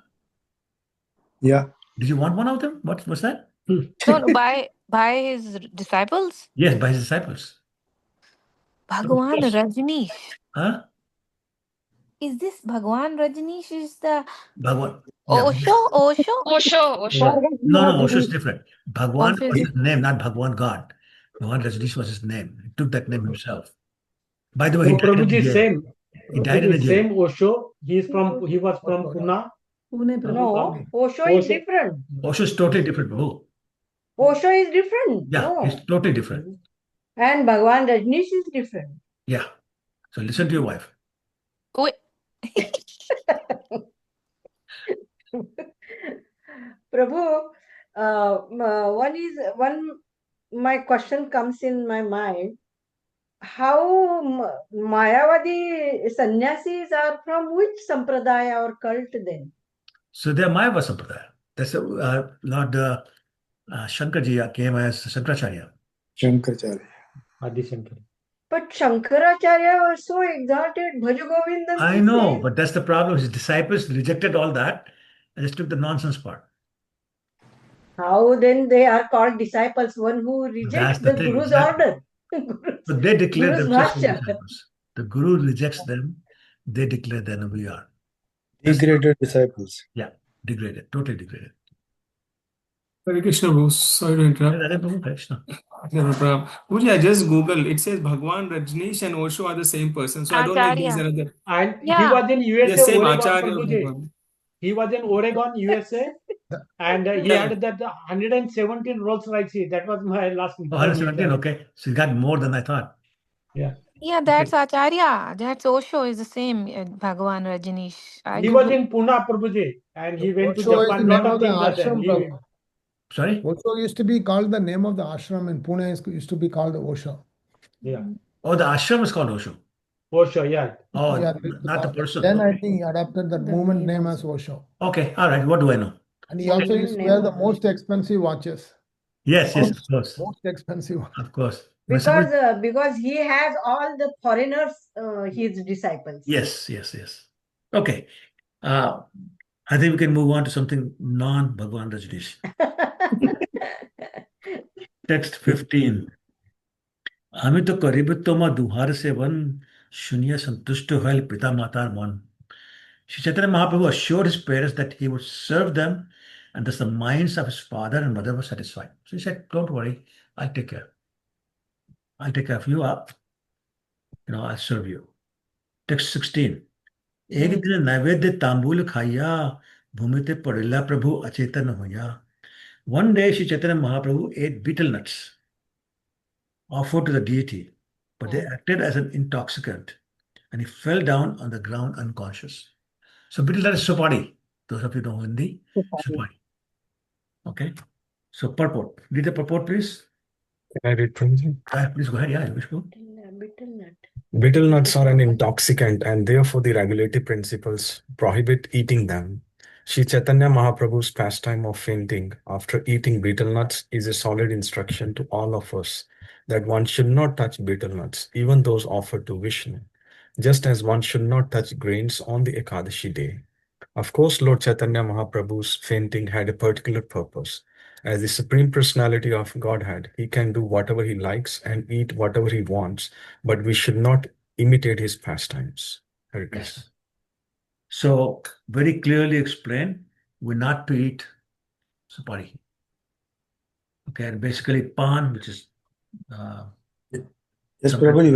Yeah. Did you want one of them? What was that? No, by his disciples? Yes, by his disciples. Bhagwan Rajneesh. Huh? Is this Bhagwan Rajneesh is the Bhagwan. Yeah. Osho? Yeah. No, Osho is different. Bhagwan Osho was his name, not Bhagwan God. Bhagwan Rajneesh was his name. He took that name himself. By the way, he died in Prabhuji, jail. same. He died in a jail. Same Osho. He was from Pune. Pune Prabhu. No, Osho is different. Osho is totally different, Prabhu. Osho is different. Yeah, No. he's totally different. And Bhagwan Rajneesh is different. Yeah. So listen to your wife. Wait. Prabhu, my question comes in my mind. How Mayavadi sannyasis are from which sampradaya or cult then? So they're Mayava Sampradaya. That's Lord Shankarji came as Shankaracharya. Shankaracharya. Adi Shankar. But Shankaracharya was so exalted. Bhaja Govindam. I know, but that's the problem. His disciples rejected all that and just took the nonsense part. How then they are called disciples? One who That's rejects the the thing. Guru's Exactly. order. So they declare Guru's themselves as Bhashya. disciples. The Guru rejects them. They declare them we are. Degraded disciples. Yeah, degraded, totally degraded. Hare Krishna, Prabhu. Sorry to interrupt. Hare Krishna. No problem. Prabhuji, I just Googled. It says Bhagwan Rajneesh and Osho are the same person. So I don't know if there's Acharya. another. And he Yeah. was in USA, Yeah, same Oregon, Acharya Prabhuji. Bhagwan. He was in Oregon, USA, and he had that 117 Rolls Royce. That was my last. Oh, 117, okay. So you got more than I thought. Yeah. Yeah, that's Acharya. That's Osho is the same, Bhagwan Rajneesh. He was in Pune, Prabhuji, and he went to Osho is the Japan. name Lot of of the things are there. ashram, Prabhu. Sorry? Osho used to be called the name of the ashram in Pune used to be called Osho. Yeah. Oh, the ashram is called Osho. Osho, yeah. Oh, Yeah, not the person. Then I Okay. think he adopted the movement name as Osho. Okay, all right. What do I know? And he also used to wear the most expensive watches. Yes, yes, of course. Most expensive one. Of course. When somebody- Because he has all the foreigners, his disciples. Yes, yes, yes. Okay. I think we can move on to something non-Bhagwan Rajneesh. Text 15. আমি তো করিব তোমা দুহার সেবন শুনিয়া সন্তুষ্ট হইল পিতা মাতার মন. Sri Chaitanya Mahaprabhu assured his parents that he would serve them, and thus the minds of his father and mother were satisfied. So he said, don't worry, I'll take care. I'll take care of you up. I'll serve you. Text 16. एक दिन नैवेद्य तांबूल खाइया भूमिते पड़िला प्रभु अचेतन होया. One day Sri Chaitanya Mahaprabhu ate betel nuts offered to the deity, but they acted as an intoxicant, and he fell down on the ground unconscious. So betel nut is supadi. Those of you know Hindi, supadi. Okay. So purport. Read the purport, please. Can I read, Prabhuji? Please go ahead. Yeah, wish go. Betel nuts are an intoxicant, and therefore the regulative principles prohibit eating them. Sri Chaitanya Mahaprabhu's pastime of fainting after eating betel nuts is a solid instruction to all of us that one should not touch betel nuts, even those offered to Vishnu, just as one should not touch grains on the Ekadashi day. Of course, Lord Chaitanya Mahaprabhu's fainting had a particular purpose. As the Supreme Personality of Godhead, he can do whatever he likes and eat whatever he wants, but we should not imitate his pastimes. Hare Krishna. Yes. So very clearly explained, we're not to eat supari. Okay, and basically pan, which is Yes, Prabhuji,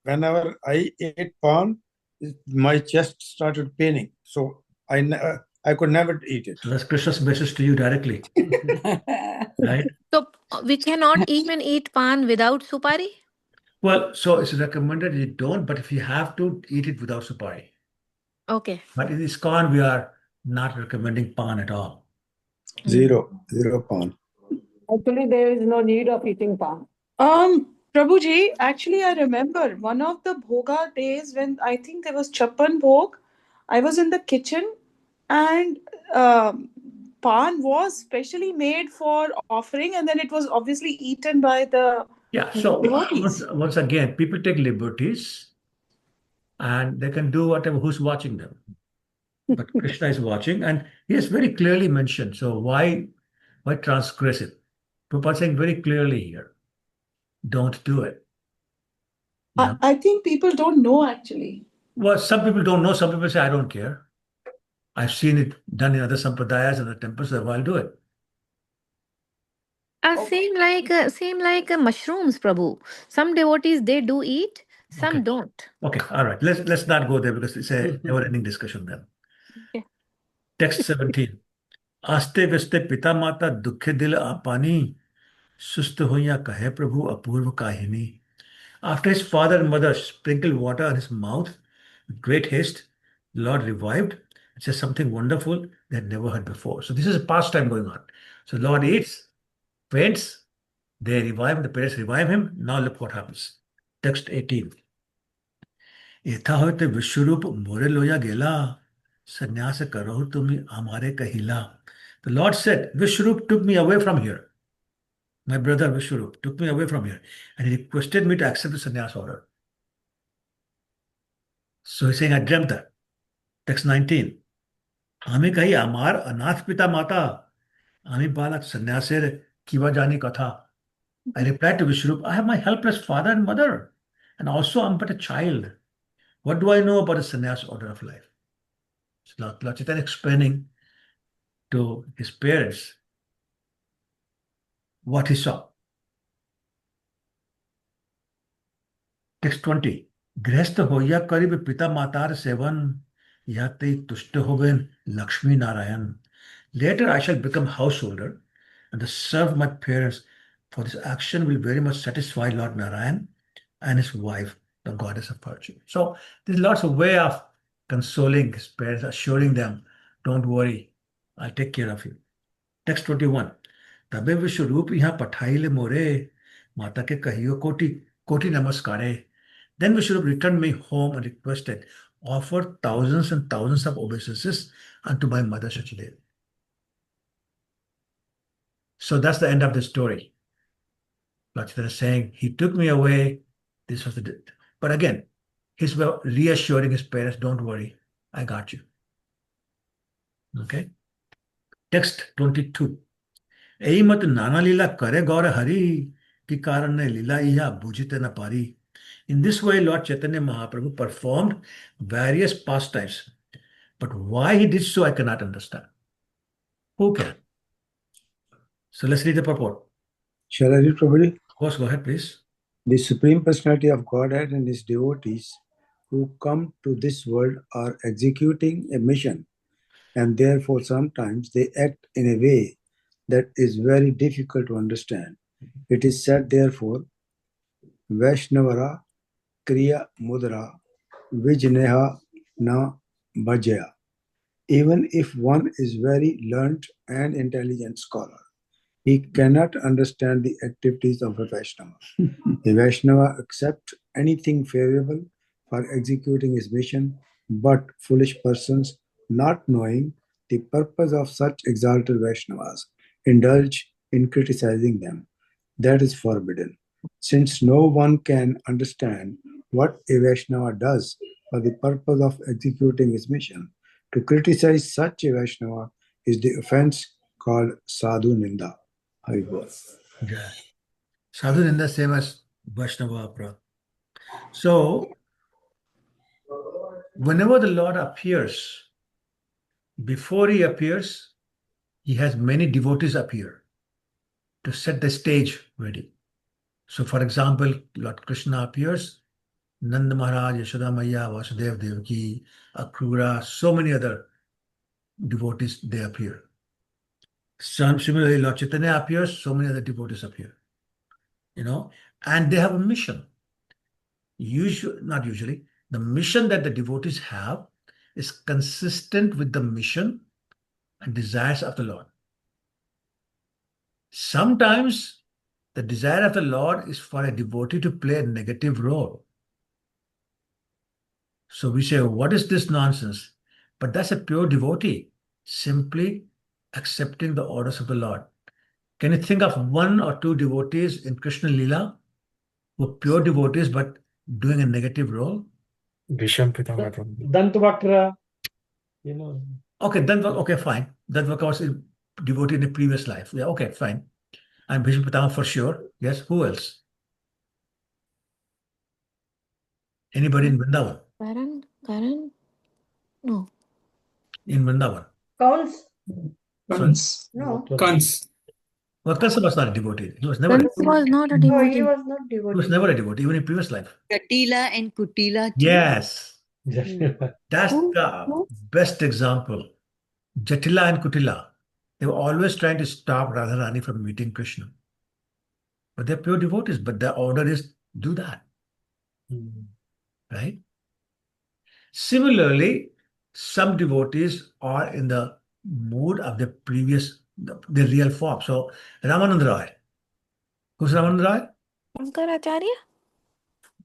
whenever I ate pan, my chest started paining. So I could never eat it. So that's Krishna's message to you directly. Right? So we cannot even eat pan without supari? Well, so it's recommended you don't, but if you have to, eat it without supari. Okay. But in ISKCON, we are not recommending pan at all. Zero pan. Actually, there is no need of eating pan. Prabhuji, actually, I remember one of the bhoga days when I think there was Chappan Bhog. I was in the kitchen and pan was specially made for offering, and then it was obviously eaten by the So devotees. once again, people take liberties and they can do whatever, who's watching them. But Krishna is watching, and he has very clearly mentioned. So why transgress it? Prabhupada saying very clearly here, don't do it. I think people don't know actually. Well, some people don't know. Some people say, I don't care. I've seen it done in other sampradayas and the temples, so I'll do it. Same like mushrooms, Prabhu. Some devotees, they do eat, some don't. Okay, all right. Let's not go there because it's a never-ending discussion then. Okay. Text 17. आस्ते वस्ते पिता माता दुखे दिल आपानी सुस्त होइया कहे प्रभु अपूर्व काहिनी. After his father and mother sprinkled water on his mouth with great haste, the Lord revived and said something wonderful they had never heard before. So this is a pastime going on. So the Lord eats, faints, they revive, the parents revive him. Now look what happens. Text 18. एथा होते विश्वरूप मोरे लोया गेला संन्यास करो तुम हमारे कहिला. The Lord said, Vishwarup took me away from here. My brother Vishwarup took me away from here and he requested me to accept the sannyas order. So he's saying, I dreamt that. Text 19. आमी कही आमार अनाथ पिता माता आमी बालक संन्यासेर किवा जानी कथा. I replied to Vishwarup, I have my helpless father and mother and also I'm but a child. What do I know about the sannyas order of life? So Lord Chaitanya explaining to his parents what he saw. Text 20. गृहस्थ होया करीब पिता मातार seven या ते तुष्ट होवेन Lakshmi Narayan. Later I shall become householder and to serve my parents, for this action will very much satisfy Lord Narayan and his wife, the goddess of fortune. So there's lots of way of consoling his parents, assuring them, don't worry, I'll take care of you. Text 21. तबे विश्वरूप यहाँ पठाइले मोरे माता के कहियो कोटि कोटि नमस्कारे. Then Vishwarup returned me home and requested, offer thousands and thousands of obeisances unto my mother Shachidevi. So that's the end of the story. Lord Chaitanya is saying, he took me away. This was the. But again, he's reassuring his parents, don't worry, I got you. Okay. Text 22. एई मत नाना लीला करे गौर हरि कि कारण ने लीला इहा बुझते न पारी. In this way, Lord Chaitanya Mahaprabhu performed various pastimes. But why he did so, I cannot understand. Who can? So let's read the purport. Shall I read, Prabhuji? Of course, go ahead, please. The Supreme Personality of Godhead and his devotees who come to this world are executing a mission, and therefore sometimes they act in a way that is very difficult to understand. It is said, therefore, Vaishnavara Kriya Mudra Vijneha Na Bhajya. Even if one is very learned and intelligent scholar, he cannot understand the activities of a Vaishnava. A Vaishnava accepts anything favorable for executing his mission, but foolish persons, not knowing the purpose of such exalted Vaishnavas, indulge in criticizing them. That is forbidden. Since no one can understand what a Vaishnava does for the purpose of executing his mission, to criticize such a Vaishnava is the offense called Sadhu Ninda. Yeah. Sadhu Ninda same as Vaishnava Apra. So, whenever the Lord appears, before he appears, he has many devotees appear to set the stage ready. So, for example, Lord Krishna appears, Nanda Maharaj, Yashoda Maya, Vasudev Devaki, Akrura, so many other devotees, they appear. Similarly, Lord Chaitanya appears, so many other devotees appear. And they have a mission. Not usually, the mission that the devotees have is consistent with the mission and desires of the Lord. Sometimes the desire of the Lord is for a devotee to play a negative role. So we say, what is this nonsense? But that's a pure devotee, simply accepting the orders of the Lord. Can you think of one or two devotees in Krishna Lila who are pure devotees but doing a negative role? Dantavakra, Okay, fine. Dantavakra was a devotee in a previous life. Yeah, okay, fine. And Bhishma Pitama for sure. Yes, who else? Anybody in Vrindavan? Karan? No. In Vrindavan? Counts? Kans. No. Kans. Well, Kansa was not a devotee. He was never. Kans was not a No, devotee. he was not He was devotee. never a devotee, even in previous life. Katila and Kutila too. Yes. That's the best example. Jatila and Kutila, they were always trying to stop Radharani from meeting Krishna. But they're pure devotees, but the order is do that. Right? Similarly, some devotees are in the mood of the previous, the real form. So, Ramanand Roy. Who's Ramanand Roy? Shankaracharya?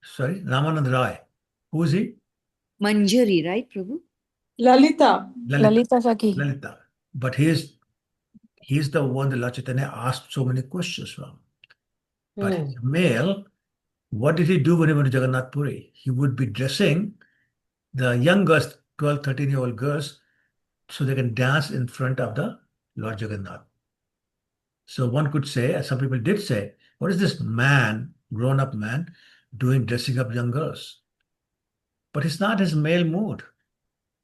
Sorry, Ramanand Roy. Who is he? Manjari, right, Prabhu? Lalita. Lalita Sakhi. Lalita. But he's the one that Lord Chaitanya asked so many questions from. But he's a male. What did he do when he went to Jagannath Puri? He would be dressing the young girls, 12, 13-year-old girls, so they can dance in front of the Lord Jagannath. So one could say, as some people did say, what is this man, grown-up man, doing dressing up young girls? But it's not his male mood.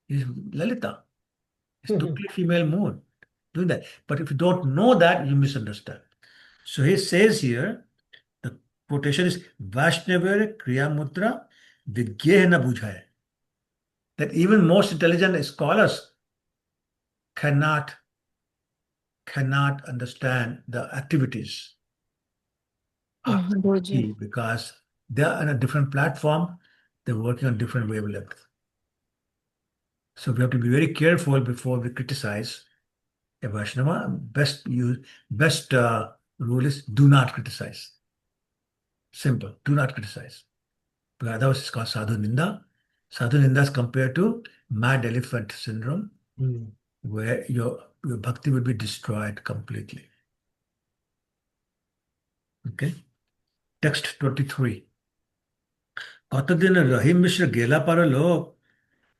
He's Lalita. It's totally female mood doing that. But if you don't know that, you misunderstand. So he says here, the quotation is Vaishnavya Kriya Mudra Vigyehna Bujhaya. That even most intelligent scholars cannot understand the activities of Bhuji. because they're on a different platform, they're working on different wavelengths. So we have to be very careful before we criticize a Vaishnava. Best rule is do not criticize. Simple, do not criticize. Because otherwise it's called sadhu ninda. Sadhu ninda is compared to mad elephant syndrome, where your bhakti will be destroyed completely. Okay. Text 23. Katadin Rahim Mishra Gela Paralo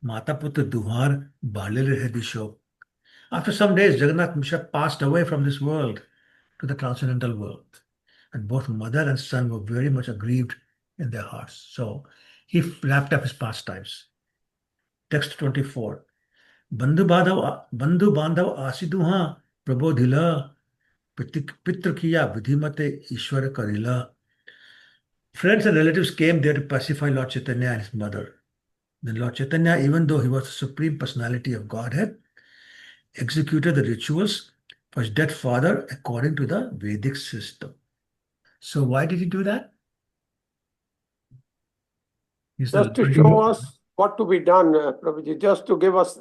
Mata Putra Duhar Balil Hedisho. After some days, Jagannath Mishra passed away from this world to the transcendental world. And both mother and son were very much aggrieved in their hearts. So he wrapped up his pastimes. Text 24. Bandhu Bandhav Asiduha Prabodhila Pitrakiya Vidhimate Ishwara Karila. Friends and relatives came there to pacify Lord Chaitanya and his mother. Then Lord Chaitanya, even though he was the supreme personality of Godhead, executed the rituals for his dead father according to the Vedic system. So why did he do that? Just to show us what to be done, Prabhuji, just to give us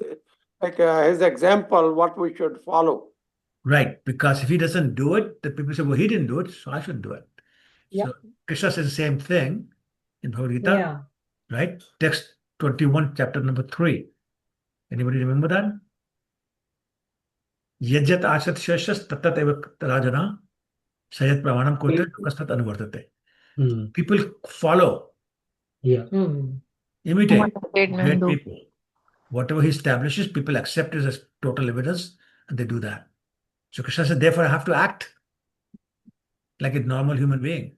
his example, what we should follow. Right, because if he doesn't do it, the people say, well, he didn't do it, so I should do it. Yeah. So Krishna says the same thing in Bhagavad Gita, Yeah. right? Text 21, chapter number 3. Anybody remember that? Yajat asat shashas tatat eva rajana sayat pramanam kote tukastat anuvartate. People follow, imitate great people. Whatever he establishes, people accept it as total evidence and they do that. So Krishna said, therefore I have to act like a normal human being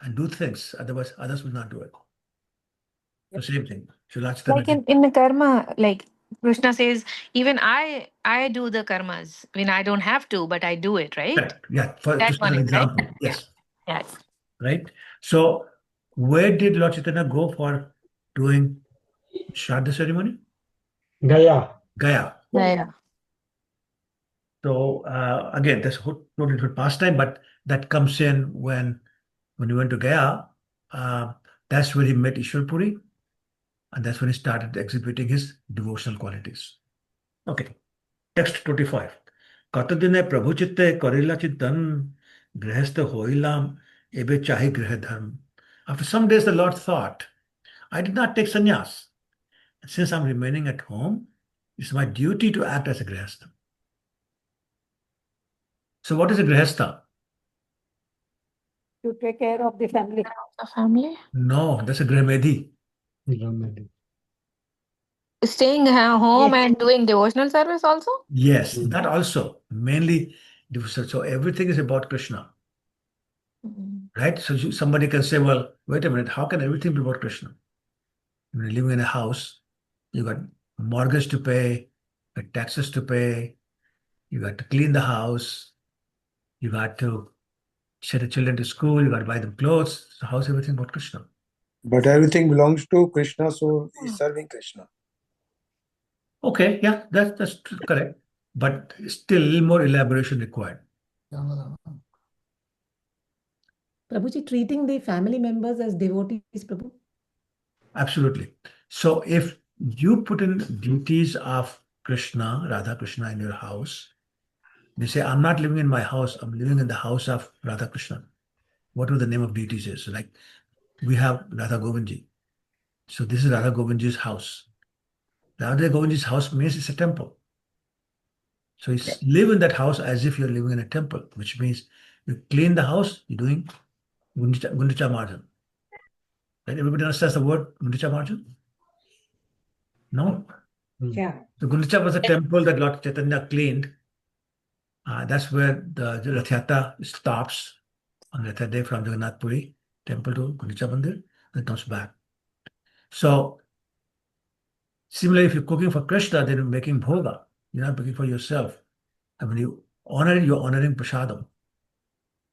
and do things, otherwise others will not do it. The same thing. Like in the karma, like Krishna says, even I do the karmas when I don't have to, but I do it, right? Right. Yeah, for That just one an is right. example. Yes. Yeah. Right. So where did Lord Chaitanya go for doing Shraddha ceremony? Gaya. Gaya. Yeah. So again, that's totally different pastime, but that comes in when he went to Gaya. That's where he met Ishwarpuri, and that's when he started exhibiting his devotional qualities. Okay, text 25. Katadine Prabhu chitte karila chintan grihastha hoilam ebe chahi griha dharm. After some days, the Lord thought, I did not take sannyas. Since I'm remaining at home, it's my duty to act as a grihastha. So what is a grihastha? To take care of the family. The family? No, that's a grihmedhi. Staying home and doing devotional service also? Yes, that also. Mainly, so everything is about Krishna. Right? So somebody can say, well, wait a minute, how can everything be about Krishna? When you're living in a house, you got mortgage to pay, you got taxes to pay, you got to clean the house, you got to send the children to school, you got to buy them clothes. So how's everything about Krishna? But everything belongs to Krishna, so he's serving Krishna. Okay, yeah, that's correct. but still a little more elaboration required. Prabhuji, treating the family members as devotees, Prabhu. Absolutely. So if you put in duties of Krishna, Radha Krishna in your house, they say, I'm not living in my house, I'm living in the house of Radha Krishna. Whatever the name of deities is. Like we have Radha Govindji. So this is Radha Govindji's house. Radha Govindji's house means it's a temple. So you live in that house as if you're living in a temple, which means you clean the house, you're doing Gundicha Marjan. Right? Everybody understands the word Gundicha Marjan? No? Yeah. So Gundicha was a temple that Lord Chaitanya cleaned. That's where the Rath Yatra stops on the third day from Jagannath Puri temple to Gundicha Mandir and comes back. So similarly, if you're cooking for Krishna, then you're making bhoga. You're not cooking for yourself. And when you honor it, you're honoring prasadam,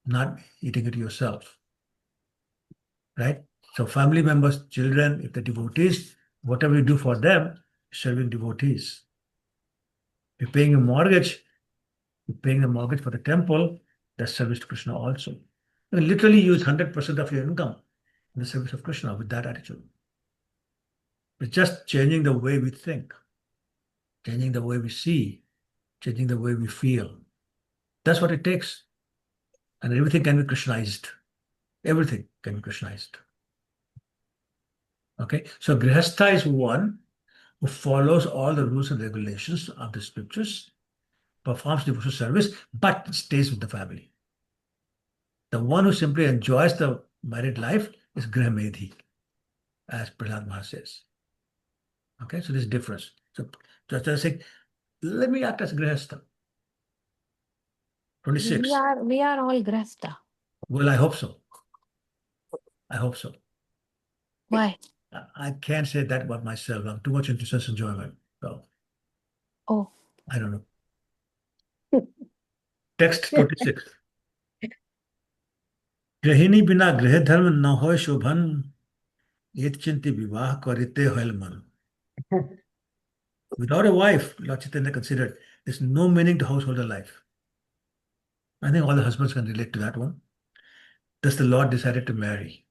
not eating it yourself. Right? So family members, children, if they're devotees, whatever you do for them, serving devotees. You're paying a mortgage, you're paying the mortgage for the temple, that's service to Krishna also. You can literally use 100% of your income in the service of Krishna with that attitude. It's just changing the way we think, changing the way we see, changing the way we feel. That's what it takes. And everything can be Krishnized. Everything can be Krishnized. Okay, so Grihastha is one who follows all the rules and regulations of the scriptures, performs devotional service, but stays with the family. The one who simply enjoys the married life is Grihamedhi, as Prahlad Maharaj says. Okay, so there's difference. So just saying, let me act as Grihastha. 26. We are all Grasta. Well, I hope so. I hope so. Why? I can't say that about myself. I'm too much into sense enjoyment. So, I don't know. Text 26. गृहिणी बिना गृह धर्म न होय शोभन एक चिंति विवाह करते होय मन. Without a wife, Lord Chaitanya considered there's no meaning to household life. I think all the husbands can relate to that one. Thus the Lord decided to marry.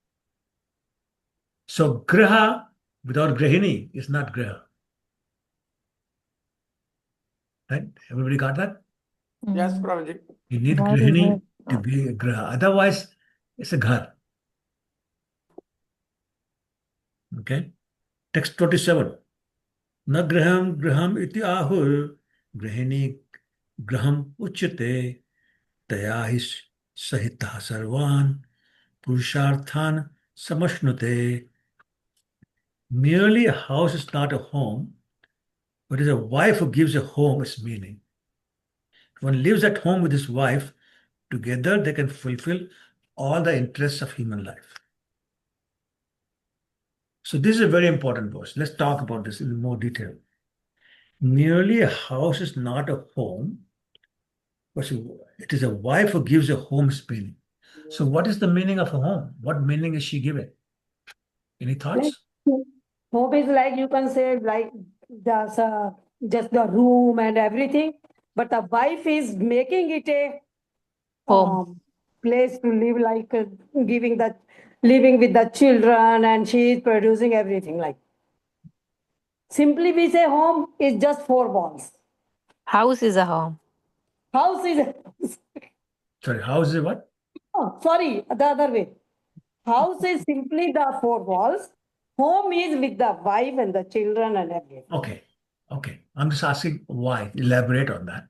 So Griha without Grihini is not Griha. Right? Everybody got that? Yes, Prabhuji. You need Grihini to be a Griha. Otherwise, it's a Ghar. Okay? Text 27. Na graham graham iti ahur grihini graham uchyate taya hi sahitah sarvan purusharthan samashnute. Merely a house is not a home, but it is a wife who gives a home its meaning. If one lives at home with his wife, together they can fulfill all the interests of human life. So this is a very important verse. Let's talk about this in more detail. Merely a house is not a home, but it is a wife who gives a home's meaning. So what is the meaning of a home? What meaning is she giving? Any thoughts? Home is like, you can say, like just the room and everything, but the wife is making it a place to live, like living with the children, and she is producing everything. Like simply we say home is just four walls. House is a home. House is Sorry, house is what? oh, sorry, the other way. House is simply the four walls. Home is with the wife and the children and everything. Okay. Okay. I'm just asking why. Elaborate on that.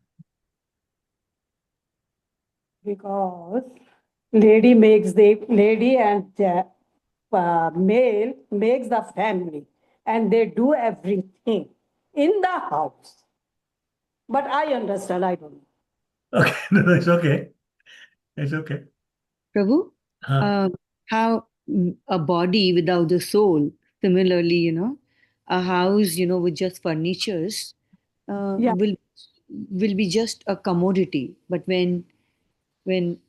Because lady and male makes the family, and they do everything in the house. But I understand, I don't know. Okay, no, it's okay. It's okay. Prabhu, Huh. how a body without a soul, similarly, a house, with just furnitures, will be just a commodity. But when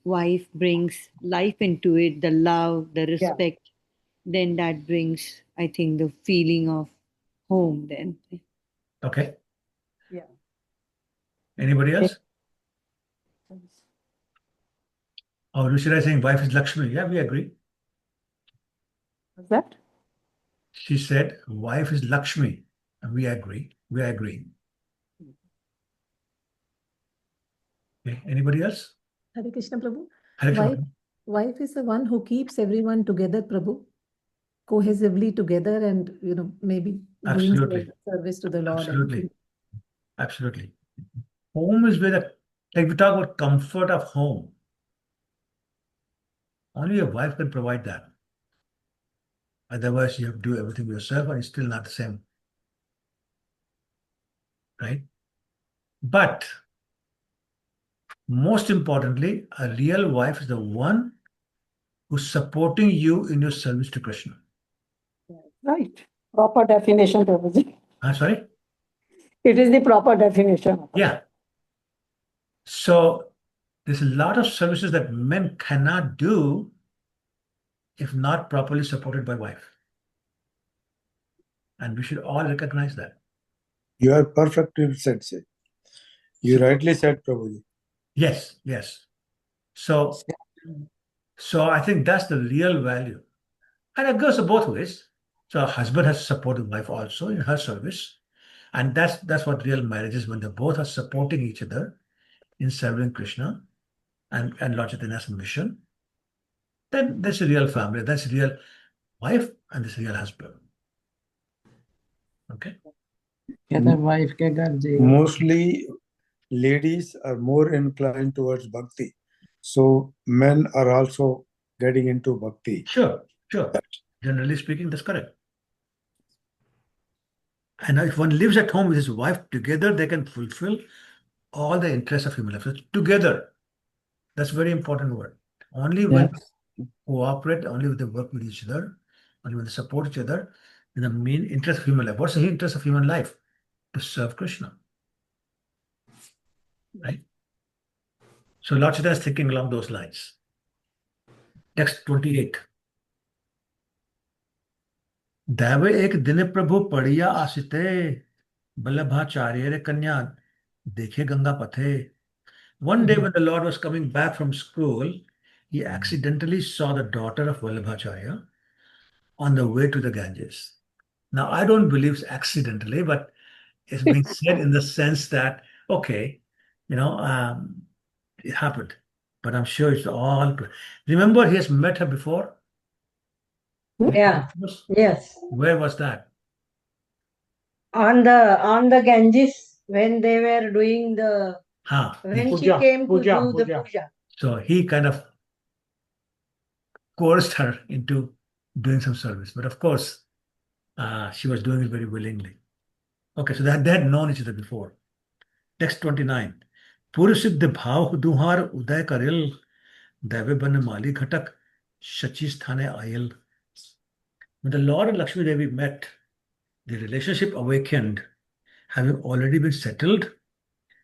wife brings life into it, the love, the respect, then that brings, I think, the feeling of home then. Okay. Yeah. Anybody else? Oh, Ruchira is saying wife is Lakshmi. Yeah, we agree. What's that? She said wife is Lakshmi. And we agree. We are agreeing. Okay. Anybody else? Hare Krishna, Prabhu. Hare Krishna. Wife is the one who keeps everyone together, Prabhu, cohesively together, and maybe doing Absolutely. service to the Lord. Absolutely. Absolutely. Home is where like we talk about comfort of home. Only a wife can provide that. Otherwise, you have to do everything yourself and it's still not the same. Right? But most importantly, a real wife is the one who's supporting you in your service to Krishna. Right. Proper definition, Prabhuji. Sorry? It is the proper definition. Yeah. So there's a lot of services that men cannot do if not properly supported by wife. And we should all recognize that. You are perfectly said, sir. You rightly said, Prabhuji. Yes, yes. So I think that's the real value. And it goes both ways. So a husband has to support the wife also in her service. And that's what real marriage is, when they both are supporting each other in serving Krishna and Lord Chaitanya's mission. Then that's a real family. That's a real wife and this real husband. Okay? Mostly ladies are more inclined towards bhakti. So men are also getting into bhakti. Sure. Generally speaking, that's correct. And if one lives at home with his wife, together they can fulfill all the interests of human life. So together, that's a very important word. Only when they cooperate, only when they work with each other, only when they support each other, in the main interest of human life. What's the interest of human life? To serve Krishna. Right? So Lord Chaitanya is thinking along those lines. Text 28. दैवे एक दिन प्रभु पढ़िया आसिते बल्लभाचार्य रे कन्या देखे गंगा पथे. One day when the Lord was coming back from school, he accidentally saw the daughter of Vallabhacharya on the way to the Ganges. Now, I don't believe it's accidentally, but it's being said in the sense that, okay, it happened. But I'm sure it's all. Remember, he has met her before? Yeah. Yes. Where was that? On the Ganges, when they were doing the when she came to do the puja. So he kind of coerced her into doing some service. But of course, she was doing it very willingly. Okay, so they had known each other before. Text 29. Purasiddh bhav duhar uday karil daive ban mali ghatak shachi sthane ayil. When the Lord and Lakshmi Devi met, the relationship awakened, having already been settled,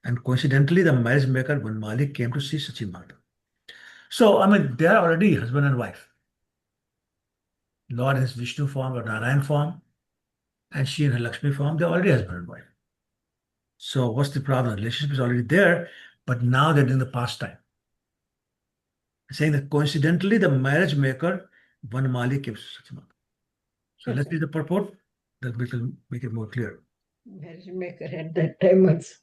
and coincidentally, the marriage maker Vanmali came to see Sachi Mata. So, they are already husband and wife. Lord in his Vishnu form or Narayan form, and she in her Lakshmi form, they're already husband and wife. So, what's the problem? The relationship is already there, but now they're doing the pastime. Saying that coincidentally, the marriage maker Vanmali came to Sachi Mata. So, let's read the purport. That will make it more clear. Marriage maker at that time also.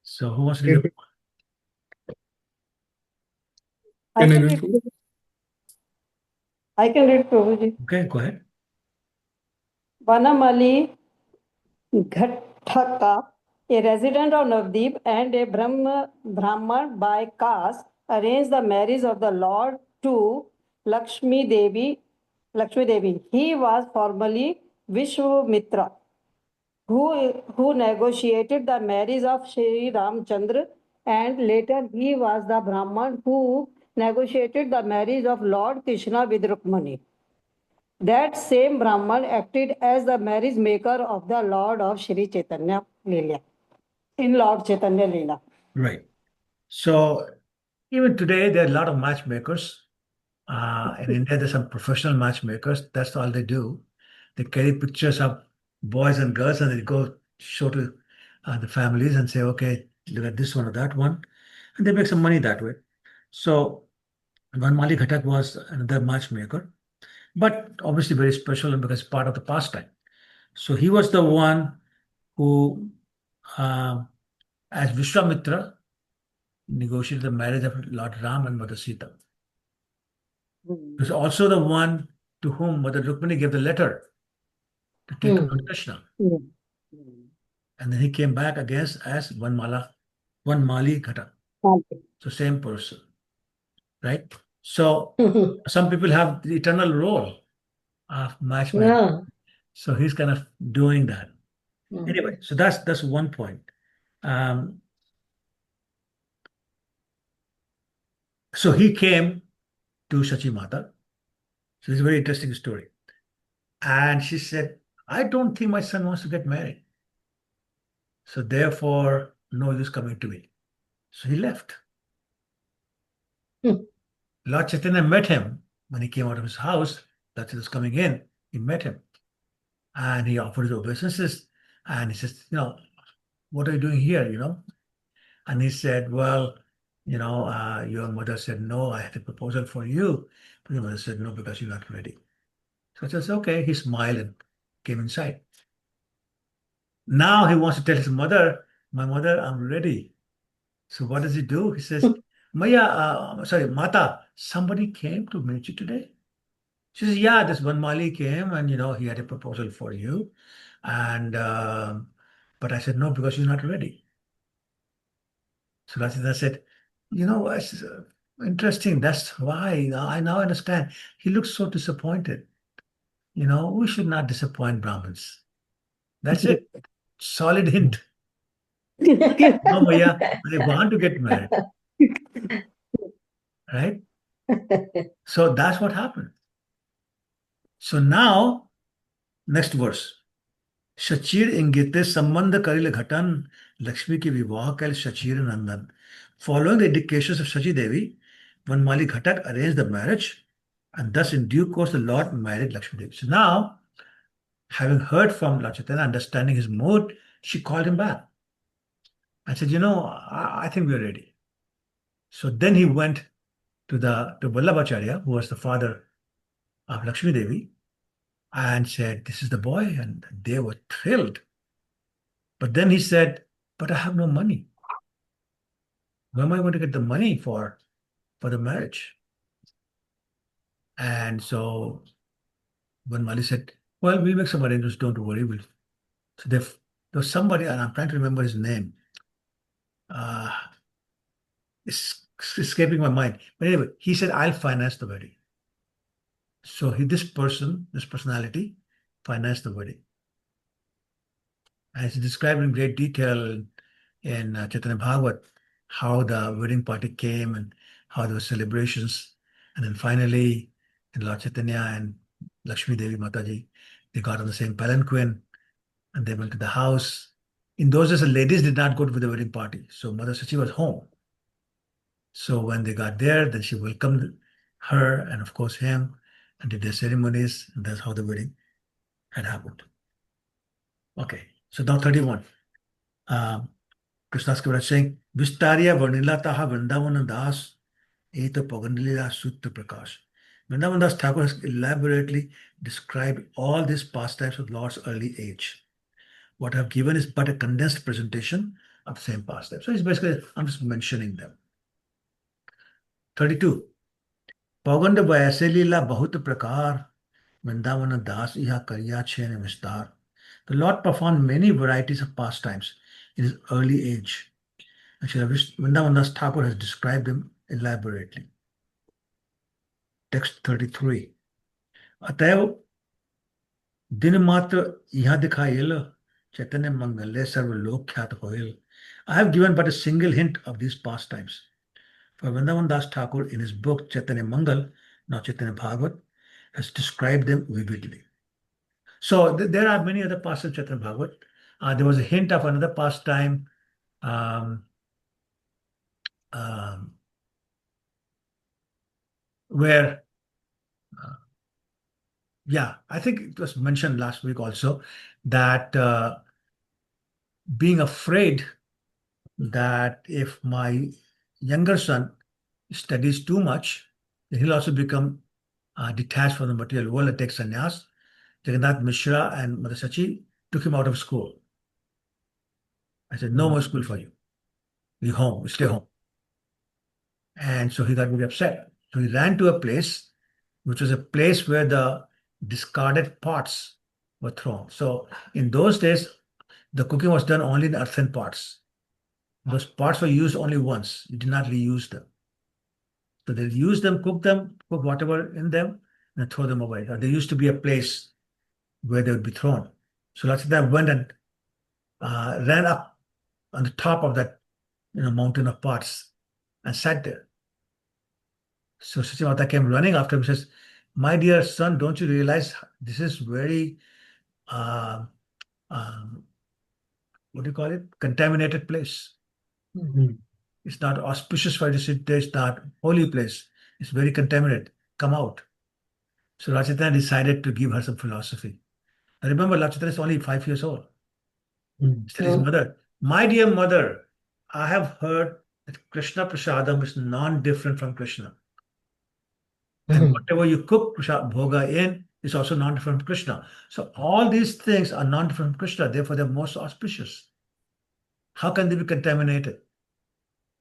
So, who wants to read the I can read, Prabhuji. Okay, go ahead. Vanamali Ghattaka, a resident of Navdeep and a Brahman by caste, arranged the marriage of the Lord to Lakshmi Devi. He was formerly Vishwamitra, who negotiated the marriage of Sri Ramchandra, and later he was the Brahman who negotiated the marriage of Lord Krishna with Rukmani. That same Brahman acted as the marriage maker of the Lord of Sri Chaitanya Leela, in Lord Chaitanya Leela. Right. So even today, there are a lot of matchmakers. In India, there's some professional matchmakers. That's all they do. They carry pictures of boys and girls and they go show to the families and say, okay, look at this one or that one, and they make some money that way. So Vanmali Ghatak was another matchmaker, but obviously very special because part of the pastime. So he was the one who, as Vishwamitra, negotiated the marriage of Lord Ram and Mother Sita. He was also the one to whom Mother Rukmini gave the letter to take Lord Krishna. And then he came back against as Vanmali Ghatak. So same person, right? So some people have the eternal role of matchmaking. Yeah. So he's kind of doing that. Anyway, so that's one point. So he came to Shachi Mata. So it's a very interesting story. And she said, I don't think my son wants to get married. So therefore, no use coming to me. So he left. Lord Chaitanya met him when he came out of his house. That was coming in. He met him. And he offered his obeisances. And he says, what are you doing here, And he said, well, your mother said, no, I had a proposal for you. But your mother said, no, because you're not ready. So I says, okay. He smiled and came inside. Now he wants to tell his mother, my mother, I'm ready. So what does he do? He says, Mata, somebody came to meet you today? She says, yeah, this Vanmali came and, he had a proposal for you. And, but I said, no, because you're not ready. So Rachita said, it's interesting. That's why I now understand. He looks so disappointed. We should not disappoint Brahmins. That's it. Solid hint. No, Maya, I want to get married. Right? So that's what happened. So now, next verse. Shachir ingite sambandh karile ghatan Lakshmi ki vivah kal Shachir Nandan. Following the indications of Shachi Devi, Vanmali Ghatak arranged the marriage, and thus in due course the Lord married Lakshmi Devi. So now, having heard from Lord Chaitanya, understanding his mood, she called him back and said, I think we're ready. So then he went to Vallabhacharya, who was the father of Lakshmi Devi, and said, this is the boy, and they were thrilled. But then he said, but I have no money. Where am I going to get the money for the marriage? And so Vanmali said, well, we'll make some arrangements, don't worry. So there was somebody, and I'm trying to remember his name. It's escaping my mind. But anyway, he said, I'll finance the wedding. So this personality, financed the wedding. As described in great detail in Chaitanya Bhagavat, how the wedding party came and how there were celebrations. And then finally, in Lord Chaitanya and Lakshmi Devi Mataji, they got on the same palanquin and they went to the house. In those days, the ladies did not go to the wedding party. So Mother Sachi was home. So when they got there, then she welcomed her and of course him and did their ceremonies. And that's how the wedding had happened. Okay, so now 31. Krishnadas Kaviraj saying, Vistarya Varnilataha Vrindavan Das Eta Paugand Sutta Prakash. Vrindavan Das Thakur has elaborately described all these pastimes of Lord's early age. What I have given is but a condensed presentation of the same pastime. So it's basically, I'm just mentioning them. 32. Paugand Vayase Lila Bahut Prakar Vrindavan Das Iha Karya Chen Vistar. The Lord performed many varieties of pastimes in his early age. Actually, Vrindavan Das Thakur has described them elaborately. Text 33. अतएव दिन मात्र यहाँ दिखाइल Chaitanya Mangale Sarva Khyat Hoil. I have given but a single hint of these pastimes. For Vrindavan Das Thakur in his book Chaitanya Mangal, now Chaitanya Bhagavat, has described them vividly. So there are many other pastimes of Chaitanya Bhagavat. There was a hint of another pastime where I think it was mentioned last week also that being afraid that if my younger son studies too much, then he'll also become detached from the material world and take sannyas. Jagannath Mishra and Mother Sachi took him out of school. I said, no more school for you. You home, you stay home. And so he got very upset. So he ran to a place, which was a place where the discarded pots were thrown. So in those days, the cooking was done only in earthen pots. Those pots were used only once. You did not reuse them. So they use them, cook whatever in them, and throw them away. There used to be a place where they would be thrown. So Lachita went and ran up on the top of that mountain of pots and sat there. So Sachimata came running after him and says, my dear son, don't you realize this is very, uh, what do you call it? Contaminated place. It's not auspicious for you to sit there. It's not holy place. It's very contaminated. Come out. So Rachitana decided to give her some philosophy. Now remember, Rachitana is only 5 years old. Still his mother. My dear mother, I have heard that Krishna Prasadam is non-different from Krishna. And whatever you cook bhoga in is also non-different from Krishna. So all these things are non-different from Krishna. Therefore, they're most auspicious. How can they be contaminated?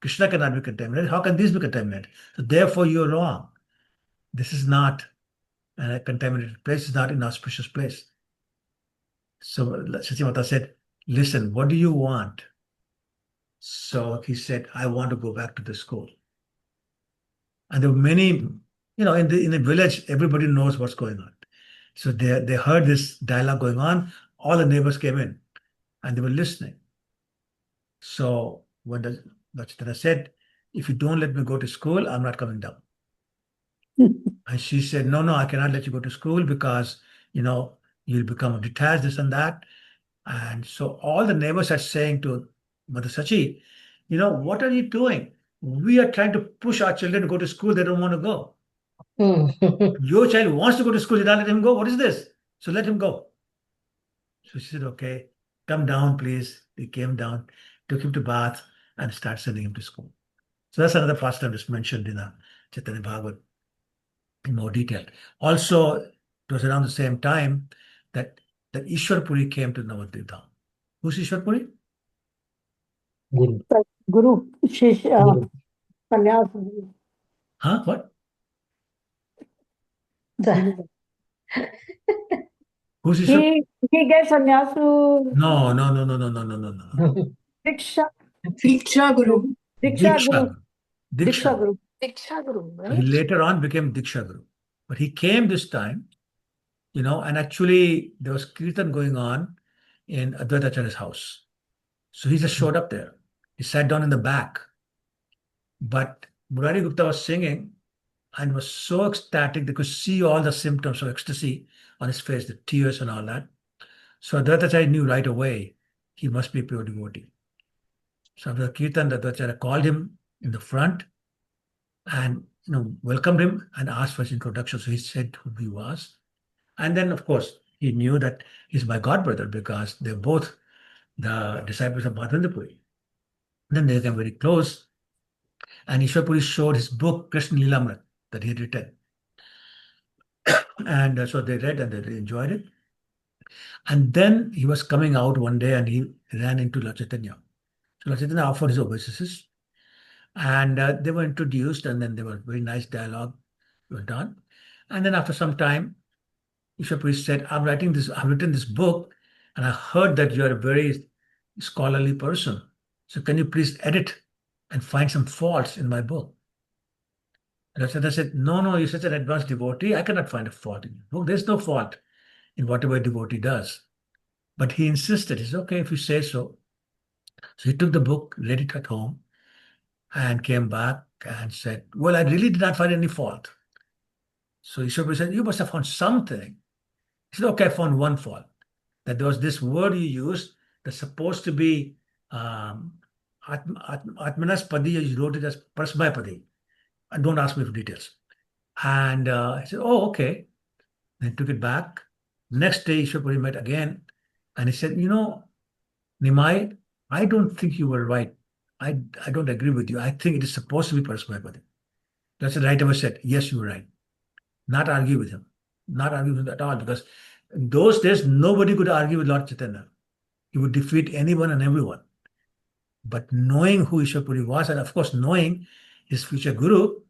Krishna cannot be contaminated. How can these be contaminated? So therefore, you're wrong. This is not a contaminated place. It's not an auspicious place. So Sachimata said, listen, what do you want? So he said, I want to go back to the school. And there were many, in the village, everybody knows what's going on. So they heard this dialogue going on. All the neighbors came in and they were listening. So when the Chitara said, if you don't let me go to school, I'm not coming down. And she said, no, I cannot let you go to school because, you'll become detached, this and that. And so all the neighbors are saying to Mother Sachi, what are you doing? We are trying to push our children to go to school. They don't want to go. Your child wants to go to school. You don't let him go. What is this? So let him go. So she said, okay, come down, please. He came down, took him to bath, and started sending him to school. So that's another pastime that's mentioned in the Chaitanya Bhagavat in more detail. Also, it was around the same time that Ishwar Puri came to Navadvip Dham. Who's Ishwar Puri? Guru, Shishya, Sannyas. Huh? What? Who's Ishwar? He gave sannyas to No. Diksha. Diksha Guru. Diksha Guru. Diksha Guru. Diksha Guru, So he right? later on became Diksha Guru. But he came this time, and actually there was kirtan going on in Advaita Acharya's house. So he just showed up there. He sat down in the back. But Murari Gupta was singing and was so ecstatic, they could see all the symptoms of ecstasy on his face, the tears and all that. So Advaita Acharya knew right away he must be a pure devotee. So after the kirtan, Advaita Acharya called him in the front and welcomed him and asked for his introduction. So he said who he was. And then, of course, he knew that he's my god brother because they're both the disciples of Madhavendra Puri. Then they became very close. And Ishwar Puri showed his book, Krishna Lilamrit, that he had written. And so they read and they really enjoyed it. And then he was coming out one day and he ran into Lord Chaitanya. So Lord Chaitanya offered his obeisances. And they were introduced, and then there was very nice dialogue went on. And then after some time, Ishwar Puri said, I've written this book, and I heard that you're a very scholarly person. So can you please edit and find some faults in my book? And Rachita said, no, you're such an advanced devotee. I cannot find a fault in your book. There's no fault in whatever a devotee does. But he insisted. He said, okay, if you say so. So he took the book, read it at home, and came back and said, well, I really did not find any fault. So Ishwar said, you must have found something. He said, okay, I found one fault. That there was this word you used that's supposed to be Atmanas Padi, you wrote it as Prasmaya Padi. And don't ask me for details. And I said, oh, okay. Then took it back. Next day, Ishwar Puri met again. And he said, Nimai, I don't think you were right. I don't agree with you. I think it is supposed to be Parasmaya. That's the right ever said. Yes, you were right. Not argue with him. Not argue with him at all, because in those days, nobody could argue with Lord Chaitanya. He would defeat anyone and everyone. But knowing who Ishwarpuri was, and of course, knowing his future guru,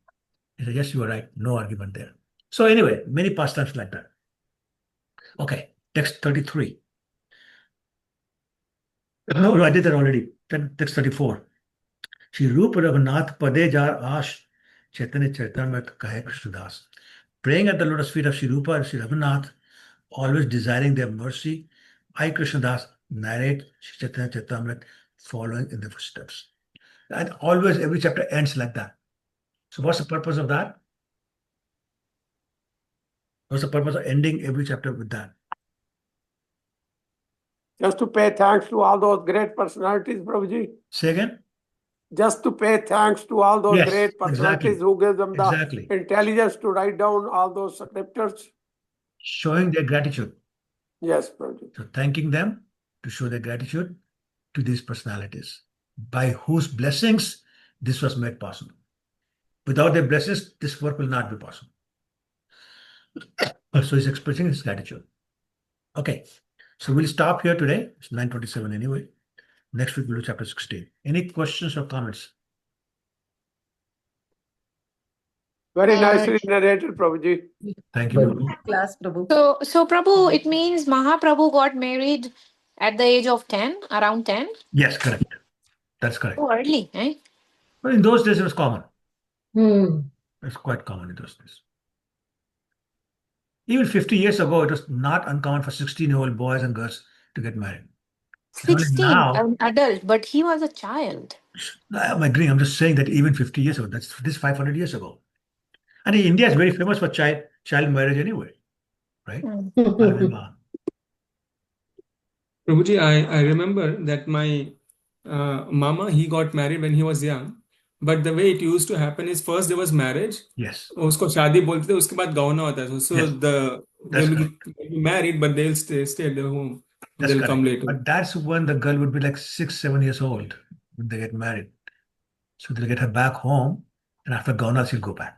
he said, yes, you are right. No argument there. So anyway, many pastimes like that. Okay, text 33. No, I did that already. Text 34. Shri Rupa Raghunath Pade Jar Ash Chaitanya Charitamrita Kahe Krishnadas. Praying at the lotus feet of Shri Rupa and Shri Raghunath, always desiring their mercy, I Krishnadas narrate Shri Chaitanya Charitamrita following in the footsteps. And always every chapter ends like that. So what's the purpose of that? What's the purpose of ending every chapter with that? Just to pay thanks to all those great personalities, Prabhuji. Say again? Just to pay thanks to all those Yes, great personalities exactly. who gave them the Exactly. intelligence to write down all those scriptures. Showing their gratitude. Yes, Prabhuji. So thanking them to show their gratitude to these personalities, by whose blessings this was made possible. Without their blessings, this work will not be possible. So he's expressing his gratitude. Okay, so we'll stop here today. It's 9:27 anyway. Next week we'll do chapter 16. Any questions or comments? Very nicely narrated, Prabhuji. Thank you, Prabhu. Class, Prabhu. So Prabhu, it means Mahaprabhu got married at the age of 10, around 10? Yes, correct. That's correct. Oh, early, eh? But in those days it was common. Hmm. It's quite common in those days. Even 50 years ago, it was not uncommon for 16-year-old boys and girls to get married. It's only 16, now, an adult, but he was a child. I'm agreeing. I'm just saying that even 50 years ago, this 500 years ago. And India is very famous for child marriage anyway, right? Prabhuji, I remember that my mama, he got married when he was young. But the way it used to happen is first there was marriage. Yes. उसको शादी बोलते थे, उसके बाद गावना होता था. So Yes. they'll be married, but they'll stay at their home. That's They'll correct. come later. But that's when the girl would be like 6-7 years old when they get married. So they'll get her back home, and after Gauna, she'll go back.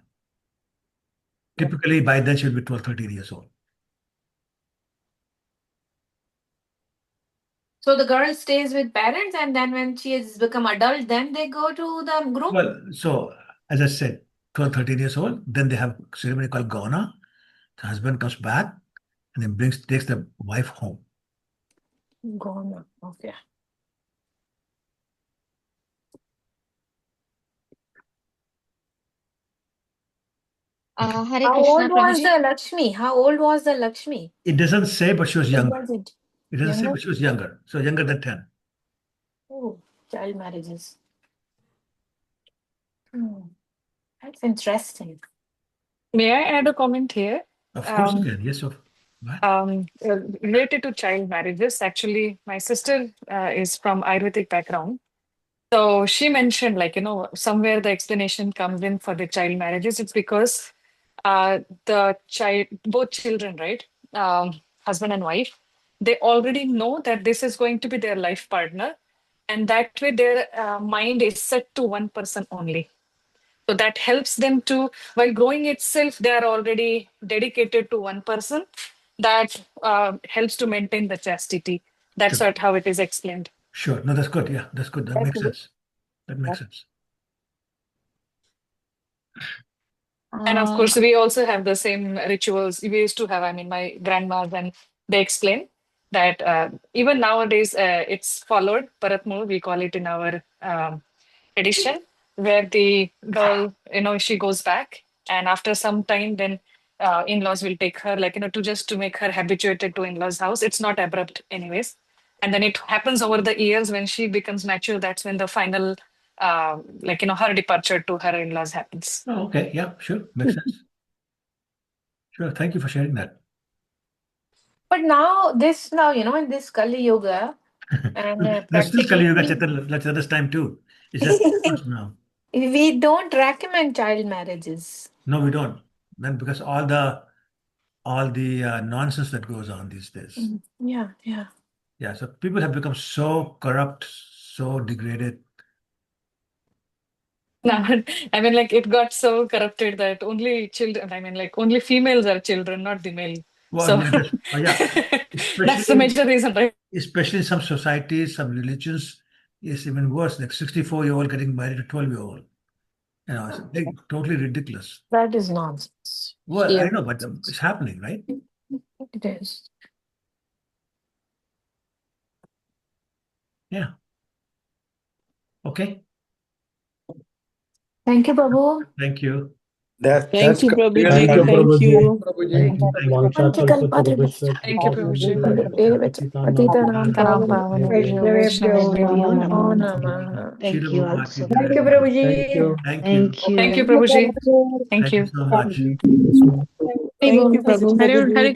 Typically, by then she'll be 12-13 years old. So the girl stays with parents, and then when she has become adult, then they go to the group? Well, so as I said, 12-13 years old, then they have a ceremony called Gauna. The husband comes back and then takes the wife home. Gauna, okay. Hare How Krishna, old was Prabhuji. the Lakshmi? How old was the Lakshmi? It doesn't say, but she was younger. Was it? It doesn't say, Younger? but she was younger. So younger than 10. Oh, child marriages. That's interesting. May I add a comment here? Of course you can. Yes, Related to child marriages, actually, my sister is from Ayurvedic background. So she mentioned, like, somewhere the explanation comes in for the child marriages. It's because both children, right? Husband and wife, they already know that this is going to be their life partner. And that way their mind is set to one person only. So that helps them to, while growing itself, they are already dedicated to one person. That helps to maintain the chastity. That's Sure. how it is explained. Sure. No, that's good. Yeah, that's good. That makes sense. That makes sense. And of course, we also have the same rituals. We used to have, my grandmas, and they explain that even nowadays it's followed. Paratmul, we call it in our tradition, where the girl, she goes back, and after some time, then in-laws will take her, to make her habituated to in-laws' house. It's not abrupt, anyways. And then it happens over the years. When she becomes mature, that's when the final, her departure to her in-laws happens. Oh, okay. Yeah, sure. Makes sense. Sure. Thank you for sharing that. But in this Kali Yoga, and There's still Kali Yuga, practically, Chaitanya, this time too. It's just different now. we don't recommend child marriages. No, we don't. Then because all the nonsense that goes on these days. Yeah. Yeah, so people have become so corrupt, so degraded. Now, I mean, like, it got so corrupted that only children, I mean, like, only females are children, not the male. Well, So not just, yeah, that's the major reason, right? especially in some societies, some religions, it's even worse. Like 64-year-old getting married to 12-year-old. You know, it's like totally ridiculous. That is nonsense. Well, Sheer I know, but nonsense. it's happening, right? It is. Yeah. Okay. Thank you, Babu. Thank you. That's you, Prabhuji. Prabhuji. Thank you. Thank you. Thank you. Thank you, Prabhuji. Param Pavanebhyo Vaishnavebhyo Namo Namaha. Thank Shila you Prabhupada also. ki Thank you, jai. Prabhuji. Thank you. Thank you, Prabhuji. Thank Thank you you. so much. Thank you, Prabhu. Hare Krishna.